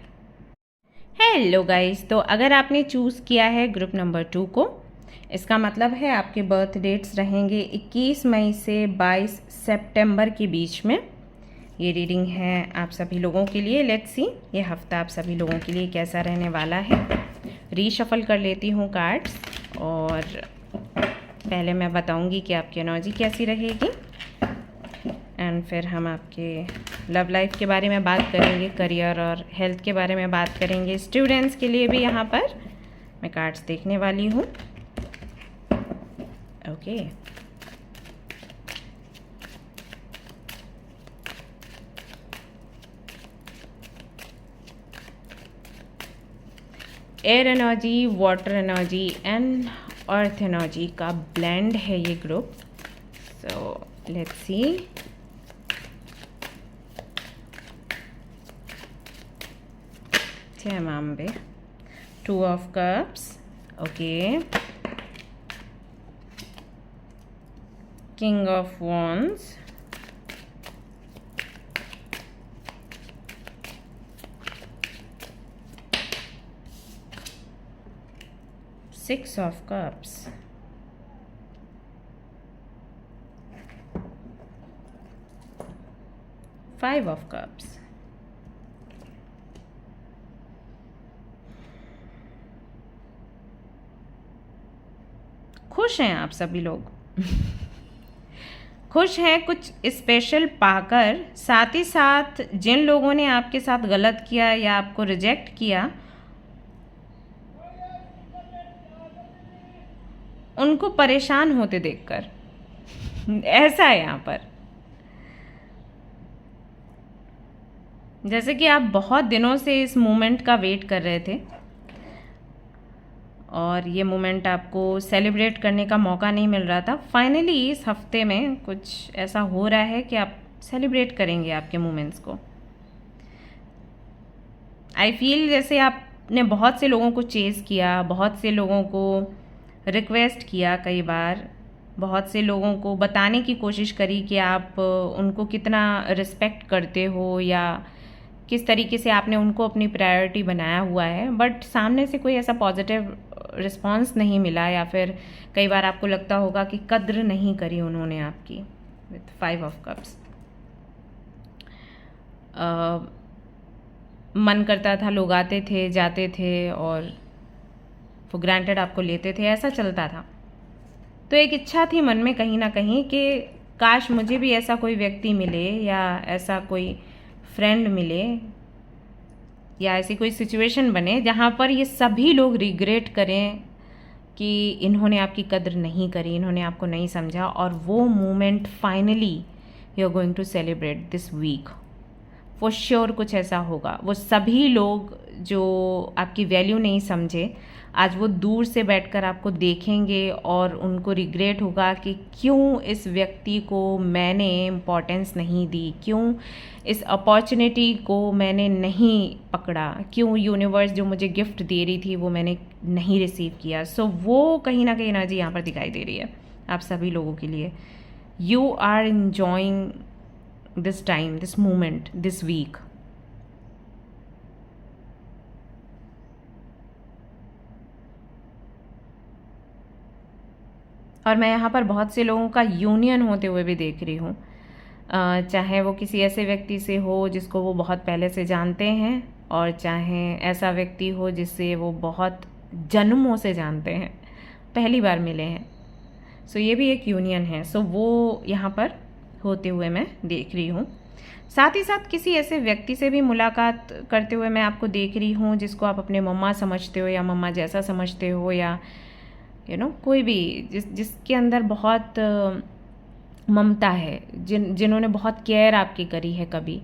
[SPEAKER 1] Hello guys, तो अगर आपने चूज़ किया है ग्रुप नंबर 2 को, इसका मतलब है आपके बर्थ डेट्स रहेंगे 21 मई से 22 सितंबर के बीच में। ये रीडिंग है आप सभी लोगों के लिए। लेट्स सी ये हफ्ता आप सभी लोगों के लिए कैसा रहने वाला है। रीशफल कर लेती हूँ कार्ड्स और पहले मैं बताऊँगी कि आपकी एनर्जी कैसी रहेगी एंड फिर हम आपके लव लाइफ के बारे में बात करेंगे, करियर और हेल्थ के बारे में बात करेंगे। स्टूडेंट्स के लिए भी यहाँ पर मैं कार्ड्स देखने वाली हूँ। Okay, air energy, water energy and earth energy का ब्लेंड है ये ग्रुप। सो लेट्स सी। जय मां Ambe. 2 of cups, okay. King of wands, Six of Cups, Five of Cups, खुश हैं आप सभी लोग खुश हैं कुछ स्पेशल पाकर। साथ ही साथ जिन लोगों ने आपके साथ गलत किया या आपको रिजेक्ट किया, उनको परेशान होते देखकर ऐसा है यहाँ पर, जैसे कि आप बहुत दिनों से इस मोमेंट का वेट कर रहे थे और ये मोमेंट आपको सेलिब्रेट करने का मौका नहीं मिल रहा था। फाइनली इस हफ्ते में कुछ ऐसा हो रहा है कि आप सेलिब्रेट करेंगे आपके मोमेंट्स को। आई फील जैसे आपने बहुत से लोगों को चेज़ किया, बहुत से लोगों को रिक्वेस्ट किया, कई बार बहुत से लोगों को बताने की कोशिश करी कि आप उनको कितना रिस्पेक्ट करते हो या किस तरीके से आपने उनको अपनी प्रायोरिटी बनाया हुआ है, बट सामने से कोई ऐसा पॉजिटिव रिस्पांस नहीं मिला या फिर कई बार आपको लगता होगा कि कद्र नहीं करी उन्होंने आपकी। विथ 5 ऑफ कप्स, मन करता था लोग आते थे जाते थे और फॉर ग्रांटेड आपको लेते थे, ऐसा चलता था। तो एक इच्छा थी मन में कहीं ना कहीं कि काश मुझे भी ऐसा कोई व्यक्ति मिले या ऐसा कोई फ्रेंड मिले या ऐसी कोई सिचुएशन बने जहाँ पर ये सभी लोग रिग्रेट करें कि इन्होंने आपकी कद्र नहीं करी, इन्होंने आपको नहीं समझा। और वो moment finally you are going to celebrate this week. For sure कुछ ऐसा होगा। वो सभी लोग जो आपकी वैल्यू नहीं समझे, आज वो दूर से बैठकर आपको देखेंगे और उनको रिग्रेट होगा कि क्यों इस व्यक्ति को मैंने इम्पोर्टेंस नहीं दी, क्यों इस अपॉर्चुनिटी को मैंने नहीं पकड़ा, क्यों यूनिवर्स जो मुझे गिफ्ट दे रही थी वो मैंने नहीं रिसीव किया। सो वो कहीं ना कहीं एनर्जी यहाँ पर दिखाई दे रही है आप सभी लोगों के लिए। You are enjoying this time, this moment, this week. और मैं यहाँ पर बहुत से लोगों का यूनियन होते हुए भी देख रही हूँ, चाहे वो किसी ऐसे व्यक्ति से हो जिसको वो बहुत पहले से जानते हैं और चाहे ऐसा व्यक्ति हो जिससे वो बहुत जन्मों से जानते हैं, पहली बार मिले हैं। सो ये भी एक यूनियन है। सो वो यहाँ पर होते हुए मैं देख रही हूँ। साथ ही साथ किसी ऐसे व्यक्ति से भी मुलाकात करते हुए मैं आपको देख रही हूँ जिसको आप अपने मम्मा समझते हो या मम्मा जैसा समझते हो, या कोई भी जिसके अंदर बहुत ममता है, जिन्होंने बहुत केयर आपकी करी है कभी,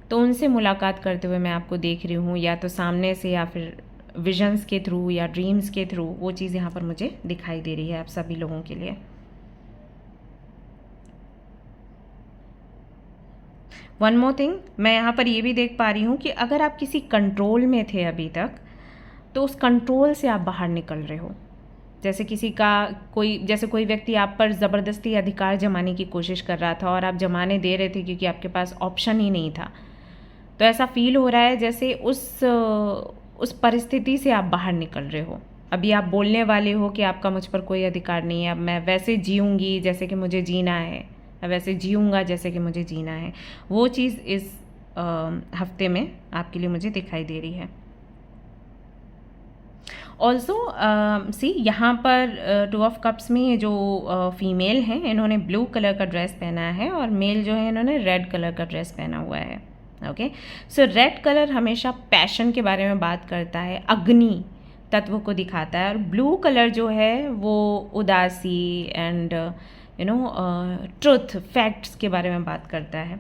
[SPEAKER 1] तो उनसे मुलाकात करते हुए मैं आपको देख रही हूँ, या तो सामने से या फिर विजन्स के थ्रू या ड्रीम्स के थ्रू। वो चीज़ यहाँ पर मुझे दिखाई दे रही है आप सभी लोगों के लिए। वन मोर थिंग, मैं यहाँ पर ये भी देख पा रही हूँ कि अगर आप किसी कंट्रोल में थे अभी तक, तो उस कंट्रोल से आप बाहर निकल रहे हो। जैसे जैसे कोई व्यक्ति आप पर ज़बरदस्ती अधिकार जमाने की कोशिश कर रहा था और आप जमाने दे रहे थे क्योंकि आपके पास ऑप्शन ही नहीं था। तो ऐसा फील हो रहा है जैसे उस परिस्थिति से आप बाहर निकल रहे हो। अभी आप बोलने वाले हो कि आपका मुझ पर कोई अधिकार नहीं है, अब मैं वैसे जीऊँगी जैसे कि मुझे जीना है, वैसे जीऊँगा जैसे कि मुझे जीना है। वो चीज़ इस हफ्ते में आपके लिए मुझे दिखाई दे रही है। ऑल्सो सी यहाँ पर 2 ऑफ कप्स में ये जो फीमेल हैं इन्होंने ब्लू कलर का ड्रेस पहना है और मेल जो है इन्होंने रेड कलर का ड्रेस पहना हुआ है। ओके, सो रेड कलर हमेशा पैशन के बारे में बात करता है, अग्नि तत्व को दिखाता है, और ब्लू कलर जो है वो उदासी एंड ट्रुथ, फैक्ट्स के बारे में बात करता है।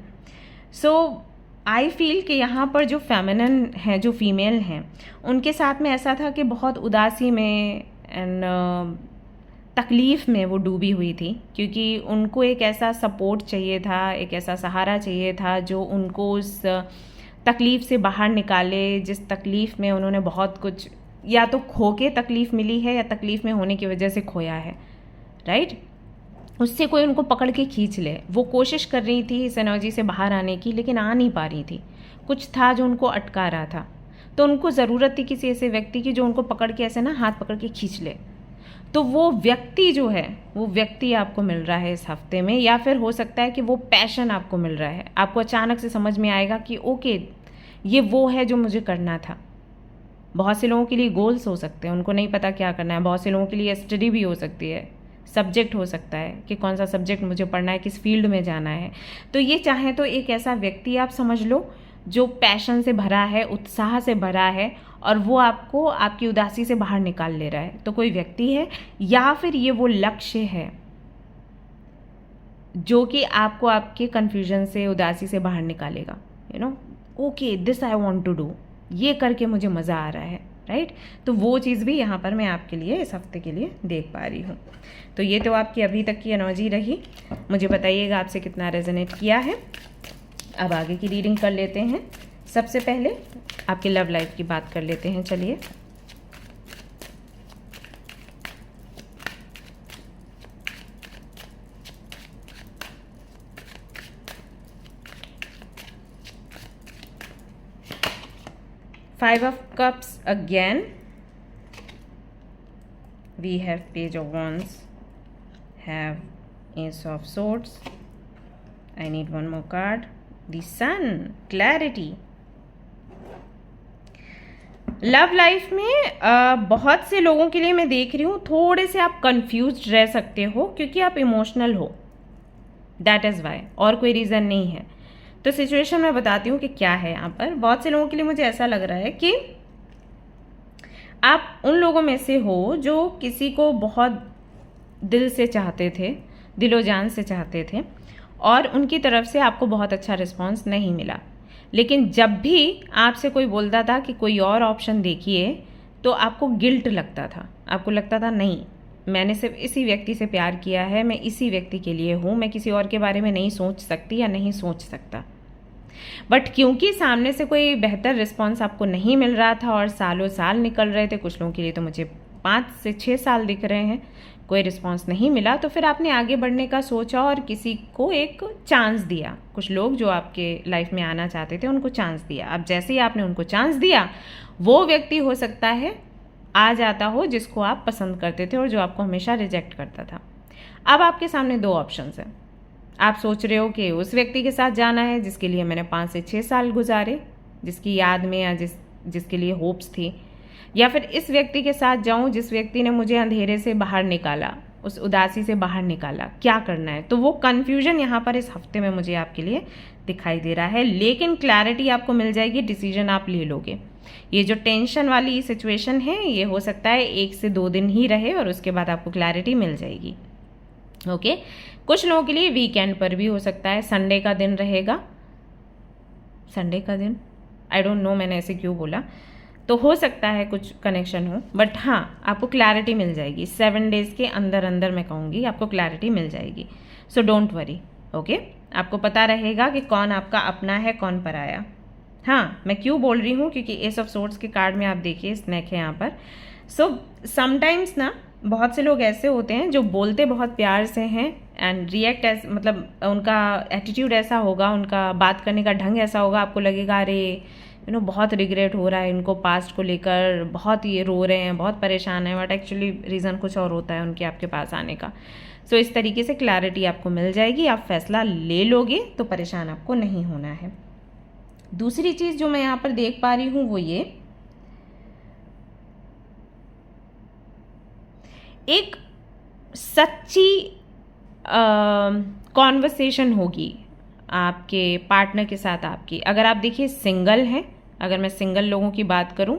[SPEAKER 1] सो आई फील कि यहाँ पर जो फेमिनिन हैं, जो फीमेल हैं, उनके साथ में ऐसा था कि बहुत उदासी में एंड तकलीफ़ में वो डूबी हुई थी, क्योंकि उनको एक ऐसा सपोर्ट चाहिए था, एक ऐसा सहारा चाहिए था जो उनको उस तकलीफ़ से बाहर निकाले, जिस तकलीफ़ में उन्होंने बहुत कुछ या तो खो के तकलीफ़ मिली है या तकलीफ़ में होने की वजह से खोया है, राइट। उससे कोई उनको पकड़ के खींच ले। वो कोशिश कर रही थी इस एनर्जी से बाहर आने की, लेकिन आ नहीं पा रही थी। कुछ था जो उनको अटका रहा था, तो उनको ज़रूरत थी किसी ऐसे व्यक्ति की जो उनको पकड़ के ऐसे ना हाथ पकड़ के खींच ले। तो वो व्यक्ति जो है, वो व्यक्ति आपको मिल रहा है इस हफ्ते में, या फिर हो सकता है कि वो पैशन आपको मिल रहा है। आपको अचानक से समझ में आएगा कि ओके, ये वो है जो मुझे करना था। बहुत से लोगों के लिए गोल्स हो सकते हैं, उनको नहीं पता क्या करना है। बहुत से लोगों के लिए स्टडी भी हो सकती है, सब्जेक्ट हो सकता है कि कौन सा सब्जेक्ट मुझे पढ़ना है, किस फील्ड में जाना है। तो ये चाहे तो एक ऐसा व्यक्ति आप समझ लो जो पैशन से भरा है, उत्साह से भरा है, और वो आपको आपकी उदासी से बाहर निकाल ले रहा है। तो कोई व्यक्ति है, या फिर ये वो लक्ष्य है जो कि आपको आपके कन्फ्यूजन से, उदासी से बाहर निकालेगा। Okay, this I want to do, ये करके मुझे मज़ा आ रहा है, राइट। तो वो चीज़ भी यहाँ पर मैं आपके लिए इस हफ्ते के लिए देख पा रही हूँ। तो ये तो आपकी अभी तक की एनर्जी रही। मुझे बताइएगा आपसे कितना रेजोनेट किया है। अब आगे की रीडिंग कर लेते हैं। सबसे पहले आपके लव लाइफ की बात कर लेते हैं। चलिए, Five of Cups again. We have Page of Wands, have Ace of Swords. I need one more card. The Sun, clarity. Love life में बहुत से लोगों के लिए मैं देख रही हूँ थोड़े से आप कंफ्यूज्ड रह सकते हो, क्योंकि आप इमोशनल हो। दैट इज़ वाई, और कोई रीज़न नहीं है। तो सिचुएशन मैं बताती हूँ कि क्या है यहाँ पर। बहुत से लोगों के लिए मुझे ऐसा लग रहा है कि आप उन लोगों में से हो जो किसी को बहुत दिल से चाहते थे, दिलो जान से चाहते थे, और उनकी तरफ से आपको बहुत अच्छा रिस्पांस नहीं मिला। लेकिन जब भी आपसे कोई बोलता था कि कोई और ऑप्शन देखिए, तो आपको गिल्ट लगता था। आपको लगता था नहीं, मैंने सिर्फ इसी व्यक्ति से प्यार किया है, मैं इसी व्यक्ति के लिए हूँ, मैं किसी और के बारे में नहीं सोच सकती या नहीं सोच सकता। बट क्योंकि सामने से कोई बेहतर रिस्पांस आपको नहीं मिल रहा था और सालों साल निकल रहे थे, कुछ लोगों के लिए तो मुझे 5 से 6 साल दिख रहे हैं, कोई रिस्पांस नहीं मिला, तो फिर आपने आगे बढ़ने का सोचा और किसी को एक चांस दिया। कुछ लोग जो आपके लाइफ में आना चाहते थे उनको चांस दिया। अब जैसे ही आपने उनको चांस दिया, वो व्यक्ति हो सकता है आ जाता हो जिसको आप पसंद करते थे और जो आपको हमेशा रिजेक्ट करता था। अब आपके सामने 2 ऑप्शंस हैं। आप सोच रहे हो कि उस व्यक्ति के साथ जाना है जिसके लिए मैंने 5 से 6 साल गुजारे, जिसकी याद में या जिसके लिए होप्स थी, या फिर इस व्यक्ति के साथ जाऊं जिस व्यक्ति ने मुझे अंधेरे से बाहर निकाला, उस उदासी से बाहर निकाला। क्या करना है? तो वो कन्फ्यूजन यहाँ पर इस हफ्ते में मुझे आपके लिए दिखाई दे रहा है, लेकिन क्लैरिटी आपको मिल जाएगी, डिसीजन आप ले लोगे। ये जो टेंशन वाली सिचुएशन है, ये हो सकता है 1 से 2 दिन ही रहे और उसके बाद आपको क्लैरिटी मिल जाएगी। ओके, कुछ लोगों के लिए वीकेंड पर भी हो सकता है, संडे का दिन रहेगा। संडे का दिन, आई डोंट नो मैंने ऐसे क्यों बोला, तो हो सकता है कुछ कनेक्शन हो, बट हाँ आपको क्लैरिटी मिल जाएगी। 7 डेज़ के अंदर अंदर मैं कहूँगी आपको क्लैरिटी मिल जाएगी। So don't worry. ओके, आपको पता रहेगा कि कौन आपका अपना है, कौन पराया। हाँ, मैं क्यों बोल रही हूँ, क्योंकि एस ऑफ सोर्ड्स के कार्ड में आप देखिए स्नेक है यहाँ पर। सो समटाइम्स ना बहुत से लोग ऐसे होते हैं जो बोलते बहुत प्यार से हैं एंड रिएक्ट मतलब उनका एटीट्यूड ऐसा होगा, उनका बात करने का ढंग ऐसा होगा, आपको लगेगा अरे बहुत रिग्रेट हो रहा है इनको, पास्ट को लेकर बहुत ये रो रहे हैं, बहुत परेशान है, बट एक्चुअली रीज़न कुछ और होता है उनके आपके पास आने का। सो इस तरीके से क्लैरिटी आपको मिल जाएगी, आप फैसला ले लोगे तो परेशान आपको नहीं होना है। दूसरी चीज़ जो मैं यहाँ पर देख पा रही हूँ वो ये, एक सच्ची कॉन्वर्सेशन होगी आपके पार्टनर के साथ आपकी। अगर आप देखिए सिंगल हैं, अगर मैं सिंगल लोगों की बात करूं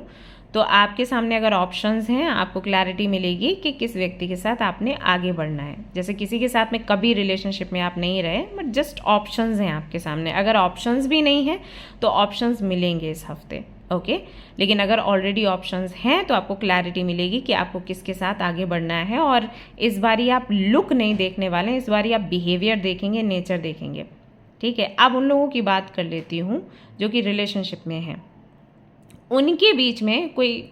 [SPEAKER 1] तो आपके सामने अगर ऑप्शंस हैं, आपको क्लैरिटी मिलेगी कि किस व्यक्ति के साथ आपने आगे बढ़ना है। जैसे किसी के साथ में कभी रिलेशनशिप में आप नहीं रहे, बट जस्ट ऑप्शंस हैं आपके सामने। अगर ऑप्शंस भी नहीं हैं तो ऑप्शंस मिलेंगे इस हफ्ते, ओके। लेकिन अगर ऑलरेडी ऑप्शंस हैं तो आपको क्लैरिटी मिलेगी कि आपको किसके साथ आगे बढ़ना है। और इस बारी आप लुक नहीं देखने वाले हैं, इस बारी आप बिहेवियर देखेंगे, नेचर देखेंगे, ठीक है। अब उन लोगों की बात कर लेती हूँ जो कि रिलेशनशिप में हैं। उनके बीच में कोई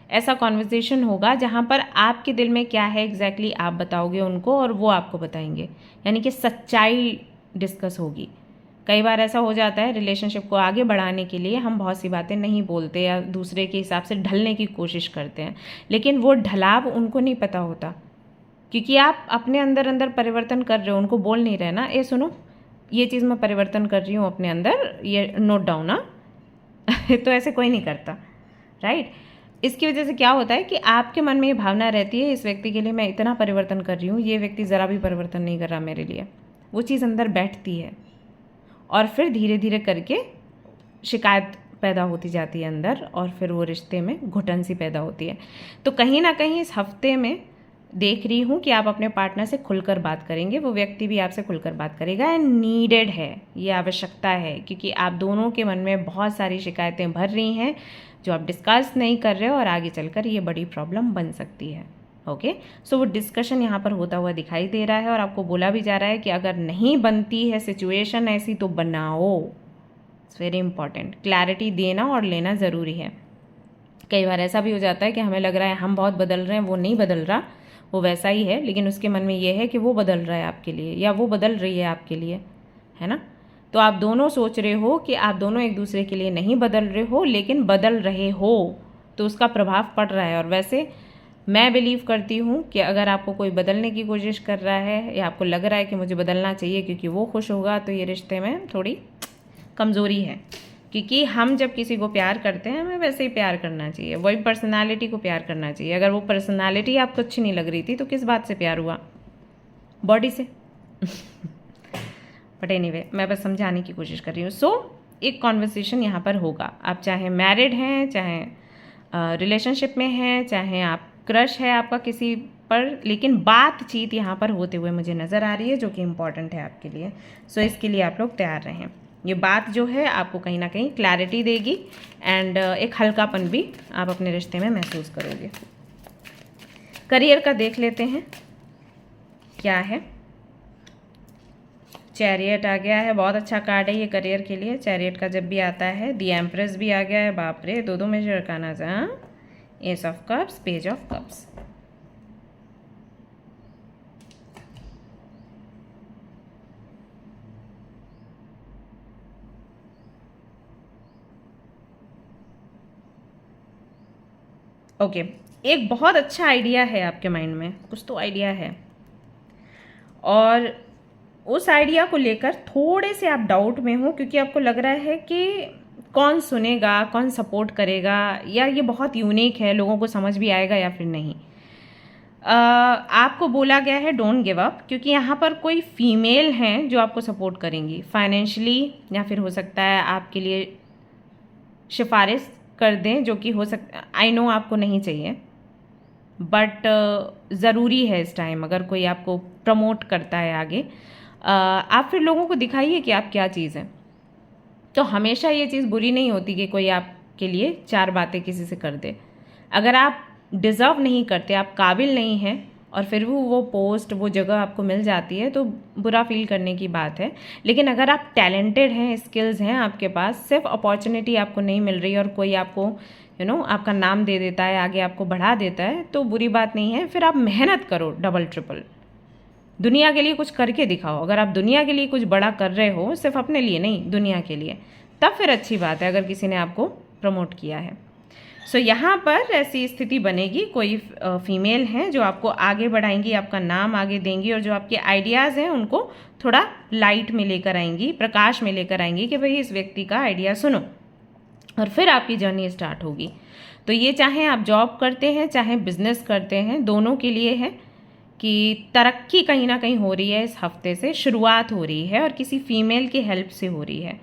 [SPEAKER 1] ऐसा कॉन्वर्सेशन होगा जहाँ पर आपके दिल में क्या है एग्जैक्टली आप बताओगे उनको और वो आपको बताएंगे, यानी कि सच्चाई डिस्कस होगी। कई बार ऐसा हो जाता है रिलेशनशिप को आगे बढ़ाने के लिए हम बहुत सी बातें नहीं बोलते या दूसरे के हिसाब से ढलने की कोशिश करते हैं, लेकिन वो ढलाव उनको नहीं पता होता, क्योंकि आप अपने अंदर अंदर परिवर्तन कर रहे हो, उनको बोल नहीं रहे ना, ये सुनो ये चीज़ मैं परिवर्तन कर रही हूँ अपने अंदर, ये नोट डाउन ना। तो ऐसे कोई नहीं करता, राइट। इसकी वजह से क्या होता है कि आपके मन में ये भावना रहती है इस व्यक्ति के लिए मैं इतना परिवर्तन कर रही हूँ, ये व्यक्ति ज़रा भी परिवर्तन नहीं कर रहा मेरे लिए। वो चीज़ अंदर बैठती है और फिर धीरे धीरे करके शिकायत पैदा होती जाती है अंदर, और फिर वो रिश्ते में घुटन सी पैदा होती है। तो कहीं ना कहीं इस हफ्ते में देख रही हूँ कि आप अपने पार्टनर से खुलकर बात करेंगे, वो व्यक्ति भी आपसे खुलकर बात करेगा। एंड नीडेड है, ये आवश्यकता है, क्योंकि आप दोनों के मन में बहुत सारी शिकायतें भर रही हैं जो आप डिस्कस नहीं कर रहे हो, और आगे चलकर ये बड़ी प्रॉब्लम बन सकती है, ओके। सो वो डिस्कशन यहाँ पर होता हुआ दिखाई दे रहा है, और आपको बोला भी जा रहा है कि अगर नहीं बनती है सिचुएशन ऐसी तो बनाओ। इट्स वेरी इंपॉर्टेंट, क्लैरिटी देना और लेना ज़रूरी है। कई बार ऐसा भी हो जाता है कि हमें लग रहा है हम बहुत बदल रहे हैं, वो नहीं बदल रहा, वो वैसा ही है, लेकिन उसके मन में ये है कि वो बदल रहा है आपके लिए या वो बदल रही है आपके लिए, है ना। तो आप दोनों सोच रहे हो कि आप दोनों एक दूसरे के लिए नहीं बदल रहे हो, लेकिन बदल रहे हो, तो उसका प्रभाव पड़ रहा है। और वैसे मैं बिलीव करती हूँ कि अगर आपको कोई बदलने की कोशिश कर रहा है या आपको लग रहा है कि मुझे बदलना चाहिए क्योंकि वो खुश होगा, तो ये रिश्ते में थोड़ी कमज़ोरी है। क्योंकि हम जब किसी को प्यार करते हैं हमें वैसे ही प्यार करना चाहिए, वही पर्सनालिटी को प्यार करना चाहिए। अगर वो पर्सनालिटी आपको अच्छी नहीं लग रही थी तो किस बात से प्यार हुआ? बॉडी से। बट एनीवे, मैं बस समझाने की कोशिश कर रही हूँ। सो एक कॉन्वर्सेशन यहाँ पर होगा, आप चाहे मैरिड हैं, चाहे रिलेशनशिप में हैं, चाहे आप क्रश है आपका किसी पर, लेकिन बातचीत यहाँ पर होते हुए मुझे नज़र आ रही है, जो कि इम्पॉर्टेंट है आपके लिए। सो इसके लिए आप लोग तैयार रहें। ये बात जो है आपको कहीं ना कहीं क्लैरिटी देगी, एंड एक हल्कापन भी आप अपने रिश्ते में महसूस करोगे। करियर का देख लेते हैं क्या है। चैरियट आ गया है, बहुत अच्छा कार्ड है ये करियर के लिए। चैरियट का जब भी आता है, दी एम्प्रेस भी आ गया है, बाप रे, दो मेजर अरकाना से, हाँ। S of cups, page of cups. Okay, एक बहुत अच्छा आइडिया है आपके माइंड में, कुछ तो आइडिया है, और उस आइडिया को लेकर थोड़े से आप डाउट में हो, क्योंकि आपको लग रहा है कि कौन सुनेगा, कौन सपोर्ट करेगा, या ये बहुत यूनिक है, लोगों को समझ भी आएगा या फिर नहीं। आपको बोला गया है डोंट गिव अप, क्योंकि यहाँ पर कोई फीमेल हैं जो आपको सपोर्ट करेंगी फाइनेंशियली, या फिर हो सकता है आपके लिए सिफारिश कर दें, जो कि हो सकता, आई नो आपको नहीं चाहिए, बट ज़रूरी है इस टाइम। अगर कोई आपको प्रमोट करता है आगे, आप फिर लोगों को दिखाइए कि आप क्या चीज़ हैं। तो हमेशा ये चीज़ बुरी नहीं होती कि कोई आपके लिए चार बातें किसी से कर दे। अगर आप डिज़र्व नहीं करते, आप काबिल नहीं हैं, और फिर भी वो पोस्ट, वो जगह आपको मिल जाती है, तो बुरा फील करने की बात है। लेकिन अगर आप टैलेंटेड हैं, स्किल्स हैं आपके पास, सिर्फ अपॉर्चुनिटी आपको नहीं मिल रही और कोई आपको आपका नाम दे देता है, आगे आपको बढ़ा देता है, तो बुरी बात नहीं है। फिर आप मेहनत करो डबल ट्रिपल, दुनिया के लिए कुछ करके दिखाओ। अगर आप दुनिया के लिए कुछ बड़ा कर रहे हो, सिर्फ अपने लिए नहीं, दुनिया के लिए, तब फिर अच्छी बात है अगर किसी ने आपको प्रमोट किया है। सो यहाँ पर ऐसी स्थिति बनेगी, कोई फीमेल हैं जो आपको आगे बढ़ाएंगी, आपका नाम आगे देंगी और जो आपके आइडियाज़ हैं उनको थोड़ा लाइट में लेकर आएंगी, प्रकाश में लेकर आएंगी कि भाई इस व्यक्ति का आइडिया सुनो, और फिर आपकी जर्नी स्टार्ट होगी। तो ये चाहे आप जॉब करते हैं चाहे बिजनेस करते हैं, दोनों के लिए है कि तरक्की कहीं ना कहीं हो रही है, इस हफ्ते से शुरुआत हो रही है और किसी फीमेल की हेल्प से हो रही है।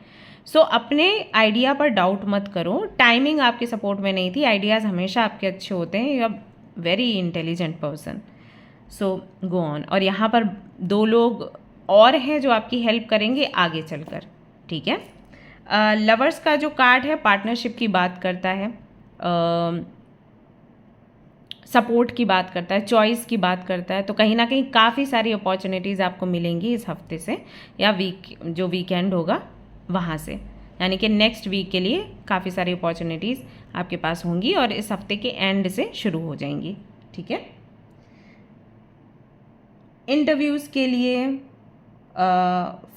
[SPEAKER 1] सो अपने आइडिया पर डाउट मत करो, टाइमिंग आपके सपोर्ट में नहीं थी, आइडियाज़ हमेशा आपके अच्छे होते हैं, you are very intelligent person, so go on. और यहाँ पर 2 लोग और हैं जो आपकी हेल्प करेंगे आगे चलकर, ठीक है। लवर्स का जो कार्ड है पार्टनरशिप की बात करता है, सपोर्ट की बात करता है, चॉइस की बात करता है। तो कहीं ना कहीं काफ़ी सारी अपॉर्चुनिटीज़ आपको मिलेंगी इस हफ्ते से, या जो वीकेंड होगा वहाँ से, यानी कि नेक्स्ट वीक के लिए काफ़ी सारी अपॉर्चुनिटीज़ आपके पास होंगी और इस हफ्ते के एंड से शुरू हो जाएंगी, ठीक है। इंटरव्यूज़ के लिए,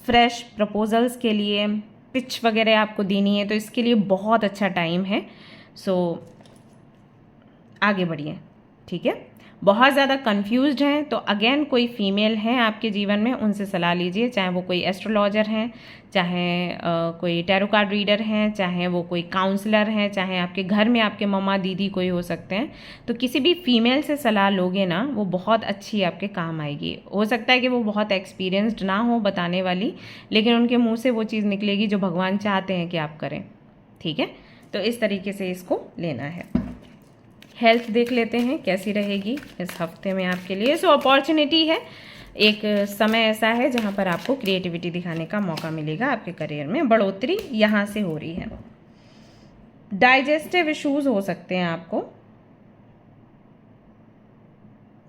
[SPEAKER 1] फ्रेश प्रपोजल्स के लिए, पिच वगैरह आपको देनी है तो इसके लिए बहुत अच्छा टाइम है। सो आगे बढ़िए, ठीक है। बहुत ज़्यादा कंफ्यूज्ड हैं तो अगेन कोई फीमेल हैं आपके जीवन में, उनसे सलाह लीजिए, चाहे वो कोई एस्ट्रोलॉजर हैं, चाहे कोई टैरो कार्ड रीडर हैं, चाहे वो कोई काउंसलर हैं, चाहे आपके घर में आपके मम्मा दीदी कोई हो सकते हैं। तो किसी भी फीमेल से सलाह लोगे ना, वो बहुत अच्छी आपके काम आएगी। हो सकता है कि वो बहुत एक्सपीरियंस्ड ना हो बताने वाली, लेकिन उनके मुँह से वो चीज़ निकलेगी जो भगवान चाहते हैं कि आप करें, ठीक है। तो इस तरीके से इसको लेना है। हेल्थ देख लेते हैं कैसी रहेगी इस हफ्ते में आपके लिए। सो अपॉर्चुनिटी है, एक समय ऐसा है जहां पर आपको क्रिएटिविटी दिखाने का मौका मिलेगा, आपके करियर में बढ़ोतरी यहां से हो रही है। डाइजेस्टिव इश्यूज हो सकते हैं आपको,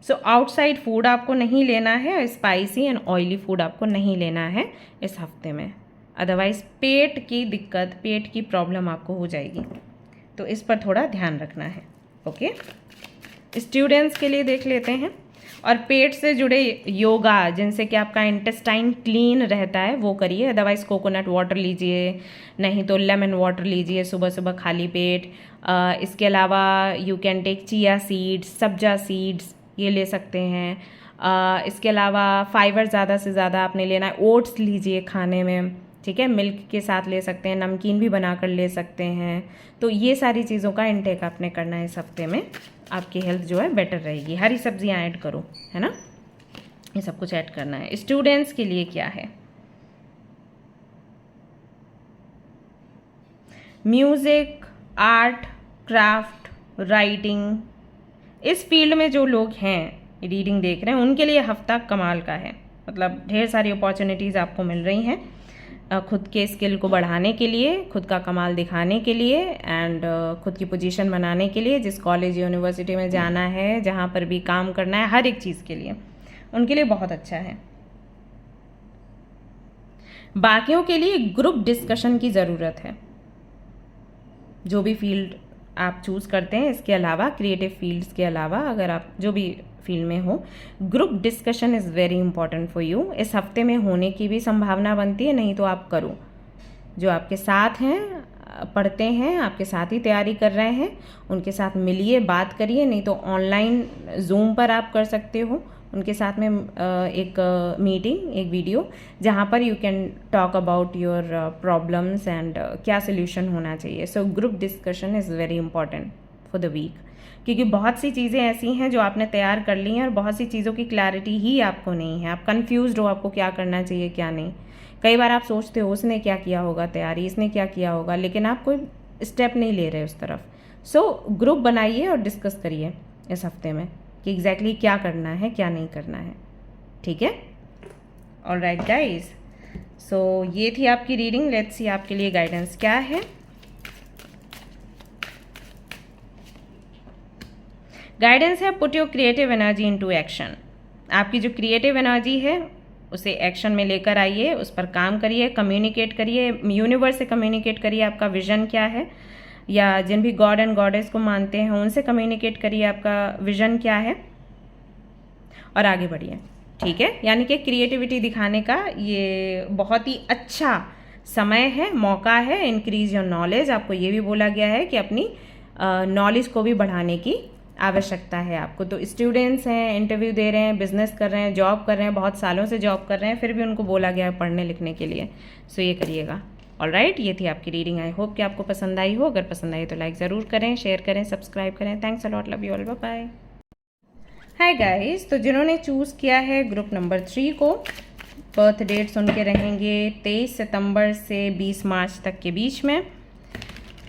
[SPEAKER 1] सो आउटसाइड फूड आपको नहीं लेना है, स्पाइसी एंड ऑयली फूड आपको नहीं लेना है इस हफ्ते में, अदरवाइज पेट की दिक्कत, पेट की प्रॉब्लम आपको हो जाएगी, तो इस पर थोड़ा ध्यान रखना है, ओके। स्टूडेंट्स के लिए देख लेते हैं, और पेट से जुड़े योगा जिनसे कि आपका इंटेस्टाइन क्लीन रहता है वो करिए, अदरवाइज कोकोनट वाटर लीजिए, नहीं तो लेमन वाटर लीजिए सुबह सुबह खाली पेट। इसके अलावा you can take chia seeds, sabja seeds, ये ले सकते हैं। इसके अलावा फाइबर ज़्यादा से ज़्यादा आपने लेना है, ओट्स लीजिए खाने में, ठीक है, मिल्क के साथ ले सकते हैं, नमकीन भी बनाकर ले सकते हैं। तो ये सारी चीज़ों का इंटेक आपने करना है इस हफ्ते में, आपकी हेल्थ जो है बेटर रहेगी। हरी सब्जियां ऐड करो, है ना, ये सब कुछ ऐड करना है। स्टूडेंट्स के लिए क्या है, म्यूज़िक, आर्ट, क्राफ्ट, राइटिंग, इस फील्ड में जो लोग हैं, रीडिंग देख रहे हैं, उनके लिए हफ्ता कमाल का है। मतलब ढेर सारी अपॉर्चुनिटीज़ आपको मिल रही हैं खुद के स्किल को बढ़ाने के लिए, खुद का कमाल दिखाने के लिए, एंड खुद की पोजीशन बनाने के लिए। जिस कॉलेज यूनिवर्सिटी में जाना है, जहाँ पर भी काम करना है, हर एक चीज़ के लिए उनके लिए बहुत अच्छा है। बाकियों के लिए ग्रुप डिस्कशन की ज़रूरत है, जो भी फील्ड आप चूज़ करते हैं, इसके अलावा क्रिएटिव फील्ड्स के अलावा अगर आप जो भी फील्ड में हो, group discussion is very important for you. इस हफ्ते में होने की भी संभावना बनती है, नहीं तो आप करो, जो आपके साथ हैं, पढ़ते हैं, आपके साथ ही तैयारी कर रहे हैं, उनके साथ मिलिए, बात करिए, नहीं तो ऑनलाइन जूम पर आप कर सकते हो उनके साथ में एक मीटिंग, एक वीडियो, जहाँ पर you can talk about your problems and क्या सोल्यूशन होना चाहिए। So group discussion is very important for the week, क्योंकि बहुत सी चीज़ें ऐसी हैं जो आपने तैयार कर ली हैं और बहुत सी चीज़ों की क्लैरिटी ही आपको नहीं है, आप कंफ्यूज्ड हो आपको क्या करना चाहिए क्या नहीं। कई बार आप सोचते हो उसने क्या किया होगा तैयारी, इसने क्या किया होगा, लेकिन आप कोई स्टेप नहीं ले रहे उस तरफ। सो ग्रुप बनाइए और डिस्कस करिए इस हफ्ते में कि एग्जैक्टली क्या करना है क्या नहीं करना है, ठीक है। ऑलराइट गाइज, सो ये थी आपकी रीडिंग। लेट्स सी आपके लिए गाइडेंस क्या है। गाइडेंस है, put your creative energy into action. आपकी जो क्रिएटिव एनर्जी है उसे एक्शन में लेकर आइए, उस पर काम करिए, कम्युनिकेट करिए, यूनिवर्स से कम्युनिकेट करिए आपका विजन क्या है, या जिन भी गॉड एंड गॉडेस को मानते हैं उनसे कम्युनिकेट करिए आपका विजन क्या है, और आगे बढ़िए, ठीक है। यानी कि क्रिएटिविटी दिखाने का ये बहुत ही अच्छा समय है, मौका है, इंक्रीज योर नॉलेज। आपको ये भी बोला गया है कि अपनी नॉलेज को भी बढ़ाने की आवश्यकता है आपको। तो स्टूडेंट्स हैं, इंटरव्यू दे रहे हैं, बिजनेस कर रहे हैं, जॉब कर रहे हैं, बहुत सालों से जॉब कर रहे हैं, फिर भी उनको बोला गया है पढ़ने लिखने के लिए। सो ये करिएगा। ऑलराइट, ये थी आपकी रीडिंग। आई होप कि आपको पसंद आई हो। अगर पसंद आई तो लाइक ज़रूर करें, शेयर करें, सब्सक्राइब करें। Thanks a lot, love you all, bye bye. Hi guys, तो जिन्होंने चूज़ किया है ग्रुप नंबर 3 को, बर्थ डेट्स उनके रहेंगे 23 सितंबर से 20 मार्च तक के बीच में।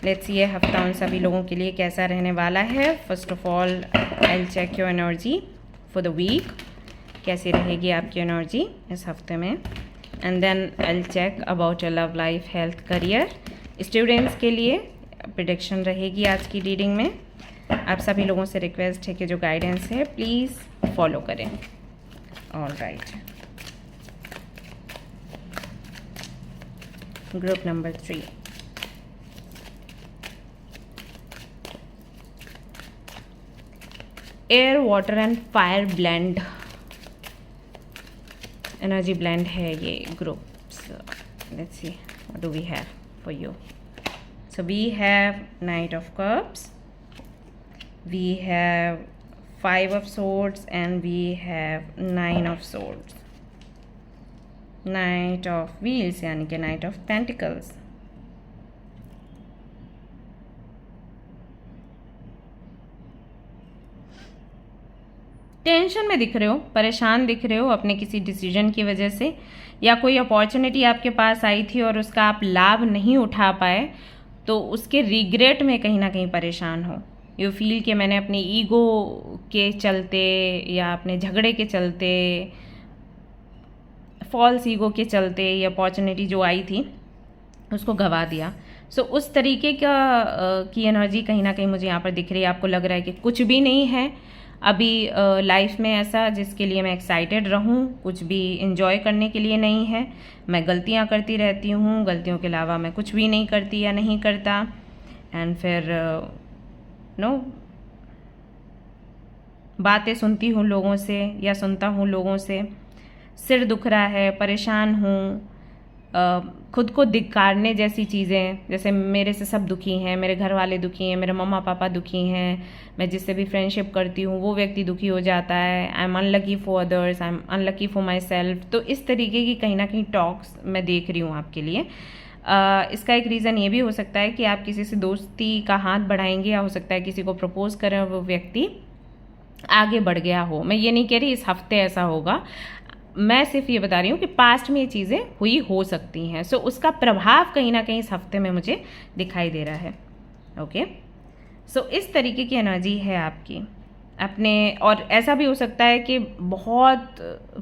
[SPEAKER 1] लेट्स ये हफ्ता उन सभी लोगों के लिए कैसा रहने वाला है। First of all I will check your energy for the week, कैसी रहेगी आपकी एनर्जी इस हफ्ते में। And then I will check about your love life, health, career. Students के लिए प्रेडिक्शन रहेगी आज की रीडिंग में। आप सभी लोगों से रिक्वेस्ट है कि जो गाइडेंस है प्लीज़ फॉलो करें। Alright, group number 3, air, water and fire blend energy blend है ये ग्रुप। So let's see what do we have for you. So we have knight of cups, we have 5 of swords, and we have 9 of swords, knight of wheels यानी कि night of pentacles. Tension में दिख रहे हो, परेशान दिख रहे हो अपने किसी डिसीजन की वजह से, या कोई अपॉर्चुनिटी आपके पास आई थी और उसका आप लाभ नहीं उठा पाए, तो उसके रिग्रेट में कहीं ना कहीं परेशान हो। यू फील कि मैंने अपनी ईगो के चलते या अपने झगड़े के चलते, फॉल्स ईगो के चलते ये अपॉर्चुनिटी जो आई थी उसको गंवा दिया। सो उस तरीके का की एनर्जी कहीं ना कहीं मुझे यहाँ पर दिख रही है। आपको लग रहा है कि कुछ भी नहीं है अभी लाइफ में ऐसा जिसके लिए मैं एक्साइटेड रहूं, कुछ भी इंजॉय करने के लिए नहीं है। मैं गलतियां करती रहती हूं, गलतियों के अलावा मैं कुछ भी नहीं करती या नहीं करता। एंड फिर बातें सुनती हूँ लोगों से या सुनता हूँ लोगों से, सिर दुख रहा है, परेशान हूँ, खुद को धिक्कारने जैसी चीज़ें, जैसे मेरे से सब दुखी हैं, मेरे घर वाले दुखी हैं, मेरे मम्मा पापा दुखी हैं, मैं जिससे भी फ्रेंडशिप करती हूँ वो व्यक्ति दुखी हो जाता है। I am unlucky for others, I am unlucky for my self. तो इस तरीके की कहीं ना कहीं टॉक्स मैं देख रही हूँ आपके लिए। इसका एक रीज़न ये भी हो सकता है कि आप किसी से दोस्ती का हाथ बढ़ाएंगे, या हो सकता है किसी को प्रपोज करें और वो व्यक्ति आगे बढ़ गया हो। मैं ये नहीं कह रही इस हफ्ते ऐसा होगा, मैं सिर्फ ये बता रही हूँ कि पास्ट में ये चीज़ें हुई हो सकती हैं। सो उसका प्रभाव कहीं ना कहीं इस हफ्ते में मुझे दिखाई दे रहा है। ओके, सो इस तरीके की एनर्जी है आपकी अपने। और ऐसा भी हो सकता है कि बहुत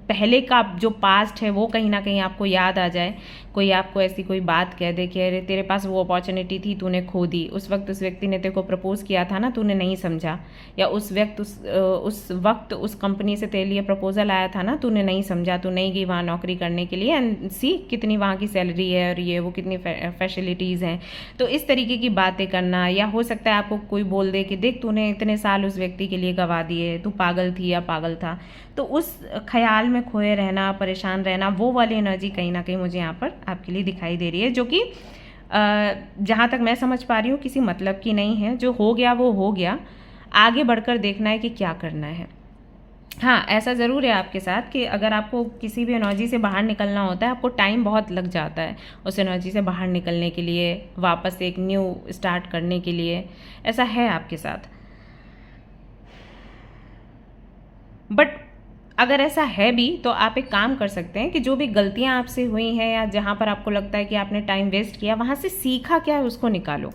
[SPEAKER 1] पहले का जो पास्ट है वो कहीं ना कहीं आपको याद आ जाए। कोई आपको ऐसी कोई बात कह दे कि अरे तेरे पास वो अपॉर्चुनिटी थी, तूने खो दी। उस वक्त उस व्यक्ति ने तेरे को प्रपोज किया था ना, तूने नहीं समझा। या उस वक्त उस कंपनी से तेरे लिए प्रपोजल आया था ना, तूने नहीं समझा, तू नहीं गई वहाँ नौकरी करने के लिए। एंड सी कितनी वहाँ की सैलरी है और ये वो कितनी फैसिलिटीज़ हैं। तो इस तरीके की बातें करना, या हो सकता है आपको कोई बोल दे कि देख तूने इतने साल उस व्यक्ति के लिए गवा दिए, तू पागल थी या पागल था। तो उस ख्याल में खोए रहना, परेशान रहना, वो वाली एनर्जी कहीं ना कहीं मुझे यहाँ पर आपके लिए दिखाई दे रही है, जो कि जहाँ तक मैं समझ पा रही हूँ किसी मतलब की नहीं है। जो हो गया वो हो गया, आगे बढ़कर देखना है कि क्या करना है। हाँ, ऐसा ज़रूर है आपके साथ कि अगर आपको किसी भी एनर्जी से बाहर निकलना होता है, आपको टाइम बहुत लग जाता है उस एनर्जी से बाहर निकलने के लिए, वापस एक न्यू स्टार्ट करने के लिए। ऐसा है आपके साथ। बट अगर ऐसा है भी तो आप एक काम कर सकते हैं कि जो भी गलतियां आपसे हुई हैं, या जहां पर आपको लगता है कि आपने टाइम वेस्ट किया, वहां से सीखा क्या है उसको निकालो।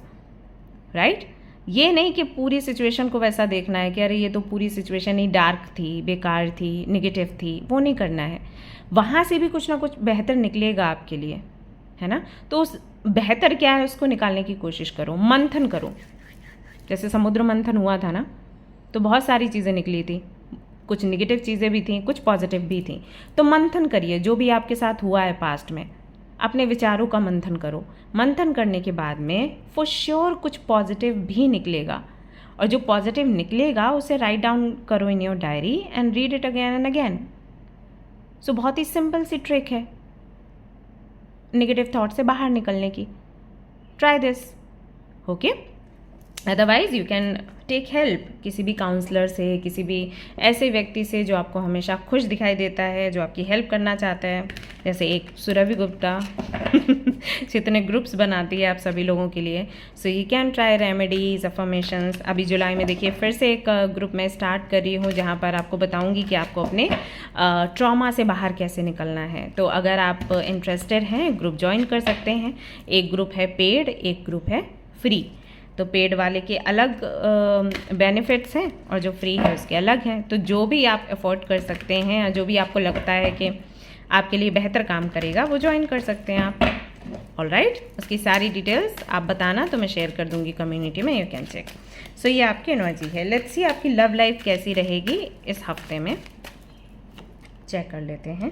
[SPEAKER 1] राइट? ये नहीं कि पूरी सिचुएशन को वैसा देखना है कि अरे ये तो पूरी सिचुएशन ही डार्क थी, बेकार थी, निगेटिव थी। वो नहीं करना है। वहाँ से भी कुछ ना कुछ बेहतर निकलेगा आपके लिए, है ना। तो उस बेहतर क्या है उसको निकालने की कोशिश करो, मंथन करो। जैसे समुद्र मंथन हुआ था ना, तो बहुत सारी चीज़ें निकली थी, कुछ निगेटिव चीज़ें भी थी, कुछ पॉजिटिव भी थी। तो मंथन करिए, जो भी आपके साथ हुआ है पास्ट में, अपने विचारों का मंथन करो। मंथन करने के बाद में फॉर श्योर कुछ पॉजिटिव भी निकलेगा, और जो पॉजिटिव निकलेगा उसे राइट डाउन करो in your diary and read it again and again. So बहुत ही सिंपल सी ट्रिक है। नेगेटिव थॉट से बाहर निकलने की। Try this, okay. Otherwise you can take help किसी भी काउंसलर से, किसी भी ऐसे व्यक्ति से जो आपको हमेशा खुश दिखाई देता है, जो आपकी हेल्प करना चाहता है, जैसे एक सुरभि गुप्ता जितने ग्रुप्स बनाती है आप सभी लोगों के लिए। So you can try remedies, affirmations. अभी जुलाई में देखिए फिर से एक ग्रुप में स्टार्ट कर रही हूँ जहाँ पर आपको बताऊँगी कि आपको अपने ट्रॉमा से बाहर कैसे निकलना है। तो अगर आप इंटरेस्टेड हैं ग्रुप ज्वाइन कर सकते हैं। एक ग्रुप है पेड, एक ग्रुप है फ्री। तो पेड वाले के अलग बेनिफिट्स हैं और जो फ्री है उसके अलग हैं। तो जो भी आप अफोर्ड कर सकते हैं या जो भी आपको लगता है कि आपके लिए बेहतर काम करेगा वो ज्वाइन कर सकते हैं आप। ऑलराइट, उसकी सारी डिटेल्स आप बताना तो मैं शेयर कर दूंगी कम्युनिटी में, यू कैन चेक। सो ये आपकी एनर्जी है। लेट्स सी आपकी लव लाइफ कैसी रहेगी इस हफ्ते में, चेक कर लेते हैं।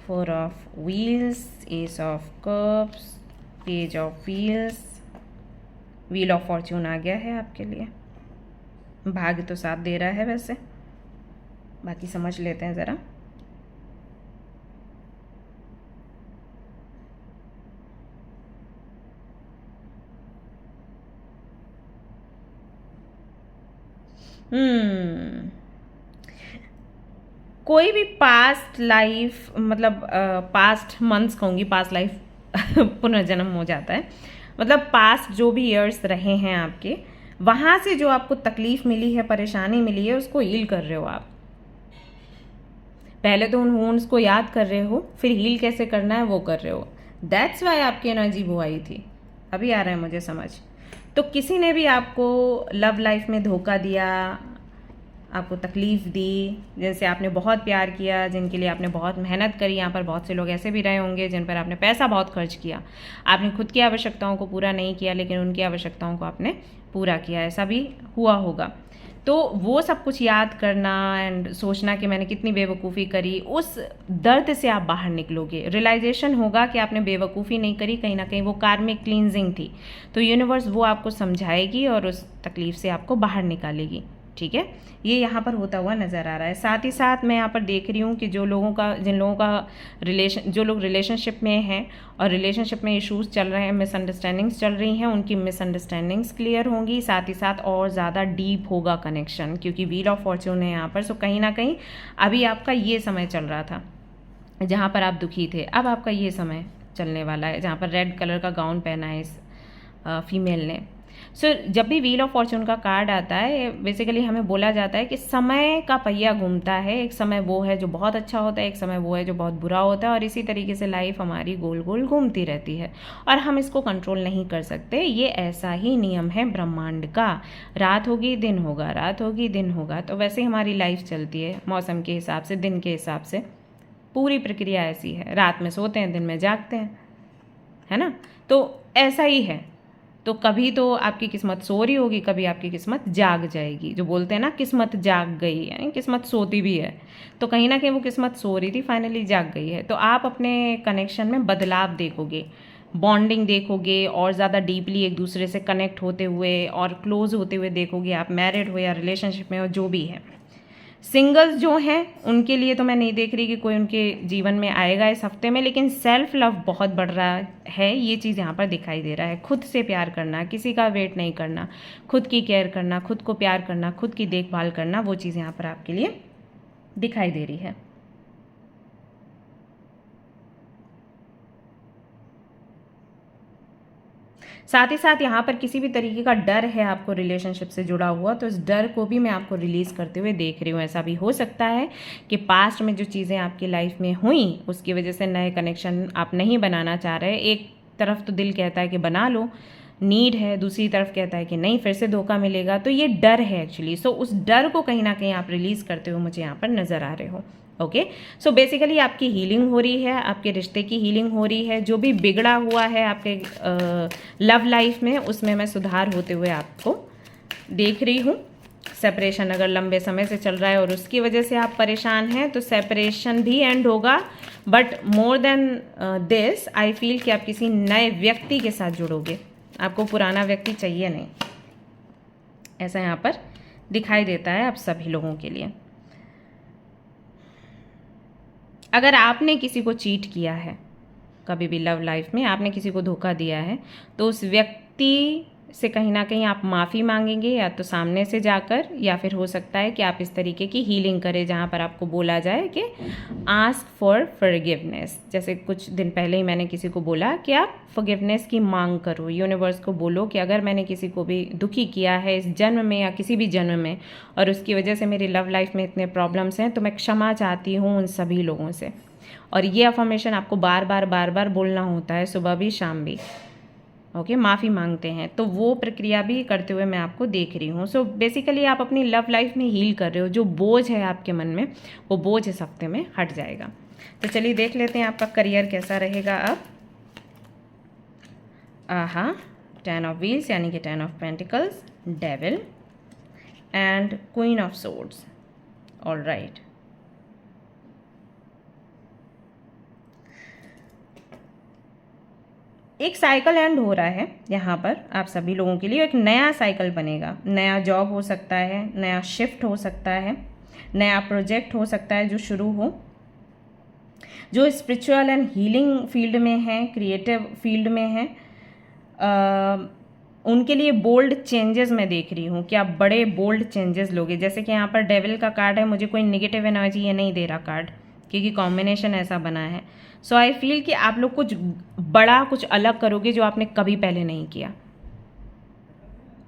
[SPEAKER 1] 4 of wheels, ace of cups, page of wheels, wheel of fortune आ गया है आपके लिए। भाग्य तो साथ दे रहा है वैसे, बाकी समझ लेते हैं ज़रा। कोई भी पास्ट लाइफ, मतलब पास्ट मंथ्स कहूँगी, पास्ट लाइफ पुनर्जन्म हो जाता है। मतलब पास्ट जो भी ईयर्स रहे हैं आपके, वहाँ से जो आपको तकलीफ मिली है, परेशानी मिली है, उसको हील कर रहे हो आप। पहले तो उन वुंड्स को याद कर रहे हो, फिर हील कैसे करना है वो कर रहे हो। दैट्स वाई आपकी एनर्जी वो आई थी। अभी आ रहा है मुझे समझ। तो किसी ने भी आपको लव लाइफ में धोखा दिया, आपको तकलीफ़ दी, जैसे आपने बहुत प्यार किया, जिनके लिए आपने बहुत मेहनत करी। यहाँ पर बहुत से लोग ऐसे भी रहे होंगे जिन पर आपने पैसा बहुत खर्च किया, आपने खुद की आवश्यकताओं को पूरा नहीं किया लेकिन उनकी आवश्यकताओं को आपने पूरा किया, ऐसा भी हुआ होगा। तो वो सब कुछ याद करना एंड सोचना कि मैंने कितनी बेवकूफ़ी करी, उस दर्द से आप बाहर निकलोगे। रियलाइजेशन होगा कि आपने बेवकूफ़ी नहीं करी, कहीं ना कहीं वो कार्मिक क्लींजिंग थी। तो यूनिवर्स वो आपको समझाएगी और उस तकलीफ़ से आपको बाहर निकालेगी। ठीक है, ये यहाँ पर होता हुआ नज़र आ रहा है। साथ ही साथ मैं यहाँ पर देख रही हूँ कि जिन लोगों का जो लोग रिलेशनशिप में हैं और रिलेशनशिप में इश्यूज चल रहे हैं, मिसअंडरस्टैंडिंग्स चल रही हैं, उनकी मिसअंडरस्टैंडिंग्स क्लियर होंगी। साथ ही साथ और ज़्यादा डीप होगा कनेक्शन, क्योंकि व्हील ऑफ फॉर्च्यून है यहाँ पर। सो कहीं ना कहीं अभी आपका ये समय चल रहा था जहाँ पर आप दुखी थे, अब आपका ये समय चलने वाला है जहाँ पर रेड कलर का गाउन पहना है इस फीमेल ने। सो जब भी व्हील ऑफ फॉर्च्यून का कार्ड आता है, बेसिकली हमें बोला जाता है कि समय का पहिया घूमता है। एक समय वो है जो बहुत अच्छा होता है, एक समय वो है जो बहुत बुरा होता है, और इसी तरीके से लाइफ हमारी गोल गोल घूमती रहती है और हम इसको कंट्रोल नहीं कर सकते। ये ऐसा ही नियम है ब्रह्मांड का। रात होगी दिन होगा, रात होगी दिन होगा। तो वैसे ही हमारी लाइफ चलती है, मौसम के हिसाब से, दिन के हिसाब से। पूरी प्रक्रिया ऐसी है, रात में सोते हैं, दिन में जागते हैं, है ना। तो ऐसा ही है। तो कभी तो आपकी किस्मत सो रही होगी, कभी आपकी किस्मत जाग जाएगी। जो बोलते हैं ना किस्मत जाग गई है, किस्मत सोती भी है। तो कहीं ना कहीं वो किस्मत सो रही थी, फाइनली जाग गई है। तो आप अपने कनेक्शन में बदलाव देखोगे, बॉन्डिंग देखोगे, और ज़्यादा डीपली एक दूसरे से कनेक्ट होते हुए और क्लोज होते हुए देखोगे। आप मैरिड हो या रिलेशनशिप में हो, जो भी है। सिंगल्स जो हैं उनके लिए तो मैं नहीं देख रही कि कोई उनके जीवन में आएगा इस हफ्ते में, लेकिन सेल्फ लव बहुत बढ़ रहा है, ये चीज़ यहाँ पर दिखाई दे रहा है। खुद से प्यार करना, किसी का वेट नहीं करना, खुद की केयर करना, खुद को प्यार करना, खुद की देखभाल करना, वो चीज़ यहाँ पर आपके लिए दिखाई दे रही है। साथ ही साथ यहाँ पर किसी भी तरीके का डर है आपको रिलेशनशिप से जुड़ा हुआ, तो इस डर को भी मैं आपको रिलीज़ करते हुए देख रही हूँ। ऐसा भी हो सकता है कि पास्ट में जो चीज़ें आपकी लाइफ में हुई उसकी वजह से नए कनेक्शन आप नहीं बनाना चाह रहे। एक तरफ तो दिल कहता है कि बना लो, नीड है, दूसरी तरफ कहता है कि नहीं, फिर से धोखा मिलेगा। तो ये डर है एक्चुअली। सो उस डर को कहीं ना कहीं आप रिलीज़ करते हुए मुझे यहाँ पर नज़र आ रहे हो। ओके, सो बेसिकली आपकी हीलिंग हो रही है, आपके रिश्ते की हीलिंग हो रही है। जो भी बिगड़ा हुआ है आपके लव लाइफ में, उसमें मैं सुधार होते हुए आपको देख रही हूँ। सेपरेशन अगर लंबे समय से चल रहा है और उसकी वजह से आप परेशान हैं, तो सेपरेशन भी एंड होगा। But more than this I feel कि आप किसी नए व्यक्ति के साथ जुड़ोगे। आपको पुराना व्यक्ति चाहिए नहीं, ऐसा यहाँ पर दिखाई देता है आप सभी लोगों के लिए। अगर आपने किसी को चीट किया है कभी भी लव लाइफ में आपने किसी को धोखा दिया है तो उस व्यक्ति से कहीं ना कहीं आप माफ़ी मांगेंगे, या तो सामने से जाकर, या फिर हो सकता है कि आप इस तरीके की हीलिंग करें जहाँ पर आपको बोला जाए कि आस्क फॉर फॉरगिवनेस। जैसे कुछ दिन पहले ही मैंने किसी को बोला कि आप फॉरगिवनेस की मांग करो, यूनिवर्स को बोलो कि अगर मैंने किसी को भी दुखी किया है इस जन्म में या किसी भी जन्म में और उसकी वजह से मेरी लव लाइफ में इतने प्रॉब्लम्स हैं, तो मैं क्षमा चाहती हूँ उन सभी लोगों से। और ये अफर्मेशन आपको बार बार बोलना होता है, सुबह भी शाम भी। ओके, माफ़ी मांगते हैं, तो वो प्रक्रिया भी करते हुए मैं आपको देख रही हूँ। सो बेसिकली आप अपनी लव लाइफ में हील कर रहे हो, जो बोझ है आपके मन में वो बोझ इस हफ्ते में हट जाएगा। तो चलिए देख लेते हैं आपका करियर कैसा रहेगा अब। आहा, 10 ऑफ व्हील्स यानी कि 10 of pentacles, devil and queen of swords. All right, एक साइकिल एंड हो रहा है यहाँ पर आप सभी लोगों के लिए। एक नया साइकिल बनेगा, नया जॉब हो सकता है, नया शिफ्ट हो सकता है, नया प्रोजेक्ट हो सकता है जो शुरू हो। जो स्पिरिचुअल एंड हीलिंग फील्ड में है, क्रिएटिव फील्ड में है, उनके लिए बोल्ड चेंजेस मैं देख रही हूँ कि आप बड़े बोल्ड चेंजेस लोगे। जैसे कि यहाँ पर डेविल का कार्ड है, मुझे कोई नेगेटिव एनर्जी ये नहीं दे रहा कार्ड, क्योंकि कॉम्बिनेशन ऐसा बना है। सो आई फील कि आप लोग कुछ बड़ा, कुछ अलग करोगे जो आपने कभी पहले नहीं किया।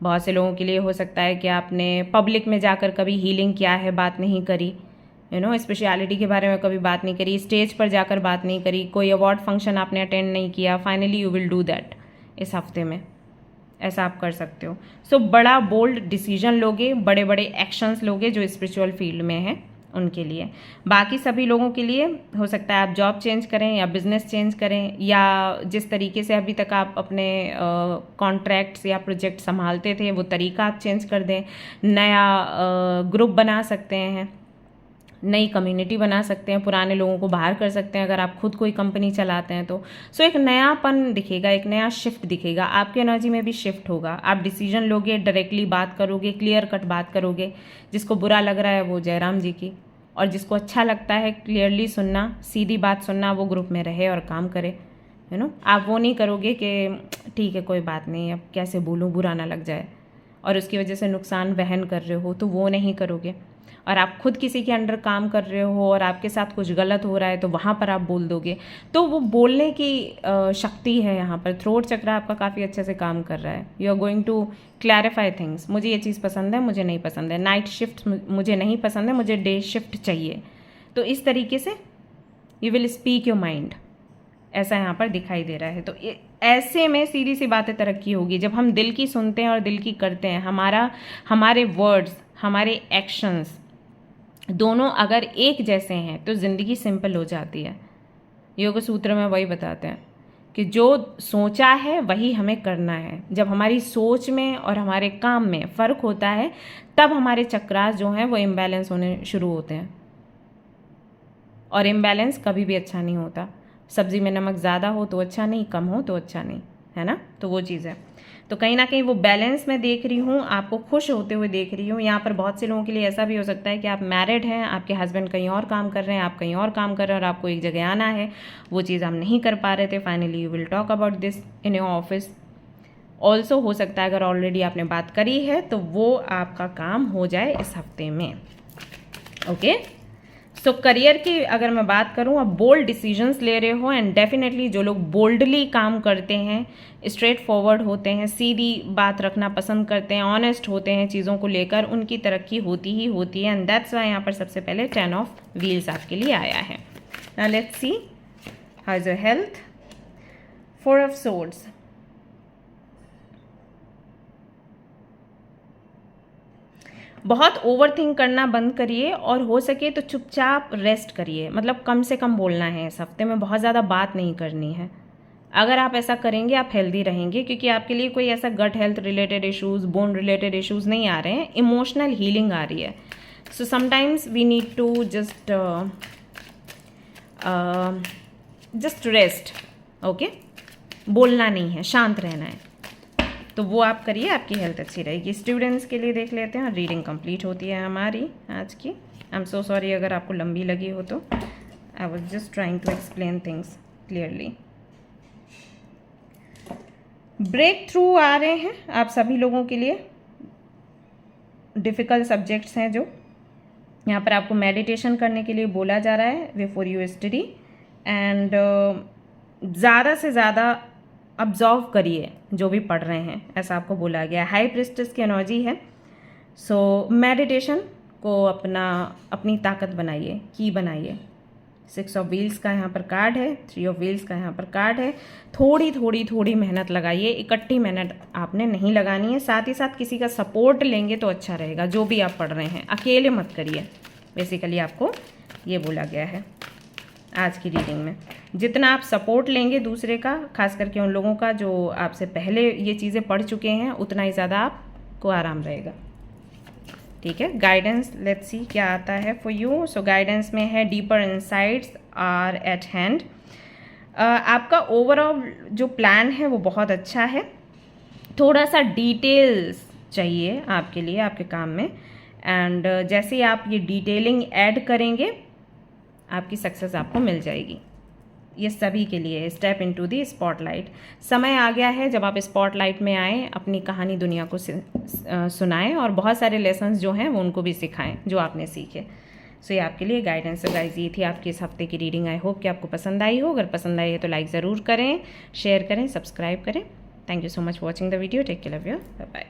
[SPEAKER 1] बहुत से लोगों के लिए हो सकता है कि आपने पब्लिक में जाकर कभी हीलिंग किया है, बात नहीं करी, स्पेशलिटी के बारे में कभी बात नहीं करी, स्टेज पर जाकर बात नहीं करी, कोई अवार्ड फंक्शन आपने अटेंड नहीं किया। Finally you will do that इस हफ्ते में, ऐसा आप कर सकते हो। सो बड़ा बोल्ड डिसीजन लोगे, बड़े बड़े एक्शंस लोगे जो स्पिरिचुअल फील्ड में है उनके लिए। बाकी सभी लोगों के लिए हो सकता है आप जॉब चेंज करें या बिजनेस चेंज करें, या जिस तरीके से अभी तक आप अपने कॉन्ट्रैक्ट्स या प्रोजेक्ट संभालते थे वो तरीका आप चेंज कर दें। नया ग्रुप बना सकते हैं, नई कम्युनिटी बना सकते हैं, पुराने लोगों को बाहर कर सकते हैं अगर आप खुद कोई कंपनी चलाते हैं तो। सो एक नयापन दिखेगा, एक नया शिफ्ट दिखेगा, आपकी एनर्जी में भी शिफ्ट होगा। आप डिसीजन लोगे, डायरेक्टली बात करोगे, क्लियर कट बात करोगे। जिसको बुरा लग रहा है वो जयराम जी की, और जिसको अच्छा लगता है क्लियरली सुनना, सीधी बात सुनना, वो ग्रुप में रहे और काम करे। आप वो नहीं करोगे कि ठीक है कोई बात नहीं, अब कैसे बोलूँ बुरा ना लग जाए, और उसकी वजह से नुकसान वहन कर रहे हो, तो वो नहीं करोगे। और आप खुद किसी के अंडर काम कर रहे हो और आपके साथ कुछ गलत हो रहा है तो वहाँ पर आप बोल दोगे। तो वो बोलने की शक्ति है यहाँ पर। थ्रोट चक्र आपका काफ़ी अच्छे से काम कर रहा है। You are going to clarify things. मुझे ये चीज़ पसंद है, मुझे नहीं पसंद है, नाइट शिफ्ट मुझे नहीं पसंद है, मुझे डे शिफ्ट चाहिए। तो इस तरीके से you will speak your mind, ऐसा यहाँ पर दिखाई दे रहा है। तो ऐसे में सीधी सी बातें तरक्की होगी जब हम दिल की सुनते हैं और दिल की करते हैं। हमारे वर्ड्स, हमारे एक्शंस दोनों अगर एक जैसे हैं तो ज़िंदगी सिंपल हो जाती है। योग सूत्र में वही बताते हैं कि जो सोचा है वही हमें करना है। जब हमारी सोच में और हमारे काम में फ़र्क होता है तब हमारे चक्रास जो हैं वो इम्बैलेंस होने शुरू होते हैं, और इम्बैलेंस कभी भी अच्छा नहीं होता। सब्ज़ी में नमक ज़्यादा हो तो अच्छा नहीं, कम हो तो अच्छा नहीं, है ना। तो वो चीज़ है। तो कहीं ना कहीं वो बैलेंस मैं देख रही हूँ, आपको खुश होते हुए देख रही हूँ। यहाँ पर बहुत से लोगों के लिए ऐसा भी हो सकता है कि आप मैरिड हैं, आपके हस्बैंड कहीं और काम कर रहे हैं, आप कहीं और काम कर रहे हैं और आपको एक जगह आना है, वो चीज़ आप नहीं कर पा रहे थे। Finally you will talk about this in your office. Also हो सकता है अगर ऑलरेडी आपने बात करी है तो वो आपका काम हो जाए इस हफ्ते में। ओके, सो करियर की अगर मैं बात करूं, आप बोल्ड डिसीजंस ले रहे हो, एंड डेफिनेटली जो लोग बोल्डली काम करते हैं, स्ट्रेट फॉरवर्ड होते हैं, सीधी बात रखना पसंद करते हैं, ऑनेस्ट होते हैं चीज़ों को लेकर, उनकी तरक्की होती ही होती है। एंड दैट्स वाई यहाँ पर सबसे पहले 10 ऑफ व्हील्स आपके लिए आया है। Now let's see how is your health. 4 of swords, बहुत ओवरथिंक करना बंद करिए और हो सके तो चुपचाप रेस्ट करिए। मतलब कम से कम बोलना है इस हफ्ते में, बहुत ज़्यादा बात नहीं करनी है। अगर आप ऐसा करेंगे आप हेल्दी रहेंगे, क्योंकि आपके लिए कोई ऐसा gut health related issues, bone related issues नहीं आ रहे हैं, इमोशनल हीलिंग आ रही है। So sometimes we need to just rest. Okay, बोलना नहीं है, शांत रहना है, तो वो आप करिए, आपकी हेल्थ अच्छी रहेगी। स्टूडेंट्स के लिए देख लेते हैं, रीडिंग कंप्लीट होती है हमारी आज की। आई एम सो सॉरी अगर आपको लंबी लगी हो तो। I was just trying to explain things clearly. Break through आ रहे हैं आप सभी लोगों के लिए। डिफ़िकल्ट सब्जेक्ट्स हैं जो यहाँ पर आपको मेडिटेशन करने के लिए बोला जा रहा है बिफोर यू स्टडी, एंड ज़्यादा से ज़्यादा ऑब्जर्व करिए जो भी पढ़ रहे हैं, ऐसा आपको बोला गया। हाई प्रिस्टेस की एनर्जी है, सो मेडिटेशन को अपनी ताकत बनाइए, की बनाइए। 6 ऑफ व्हील्स का यहाँ पर कार्ड है, 3 ऑफ व्हील्स का यहाँ पर कार्ड है। थोड़ी मेहनत लगाइए, इकट्ठी मेहनत आपने नहीं लगानी है। साथ ही साथ किसी का सपोर्ट लेंगे तो अच्छा रहेगा। जो भी आप पढ़ रहे हैं अकेले मत करिए, बेसिकली आपको ये बोला गया है आज की रीडिंग में। जितना आप सपोर्ट लेंगे दूसरे का, खास करके उन लोगों का जो आपसे पहले ये चीज़ें पढ़ चुके हैं, उतना ही ज़्यादा आपको आराम रहेगा। ठीक है, गाइडेंस लेट्स सी क्या आता है फॉर यू। सो गाइडेंस में है deeper insights are at hand. आपका ओवरऑल जो प्लान है वो बहुत अच्छा है। थोड़ा सा डिटेल्स चाहिए आपके लिए आपके काम में, एंड जैसे ही आप ये डिटेलिंग ऐड करेंगे आपकी सक्सेस आपको मिल जाएगी। ये सभी के लिए स्टेप इनटू दी स्पॉटलाइट। समय आ गया है जब आप स्पॉटलाइट में आएँ, अपनी कहानी दुनिया को सुनाएं और बहुत सारे लेसन्स जो हैं वो उनको भी सिखाएं जो आपने सीखे। सो ये आपके लिए गाइडेंस है गाइज। ये थी आपकी इस हफ्ते की रीडिंग। आई होप कि आपको पसंद आई हो। अगर पसंद आई है तो लाइक ज़रूर करें, शेयर करें, सब्सक्राइब करें। Thank you so much for watching the video. Take care, love you, bye bye.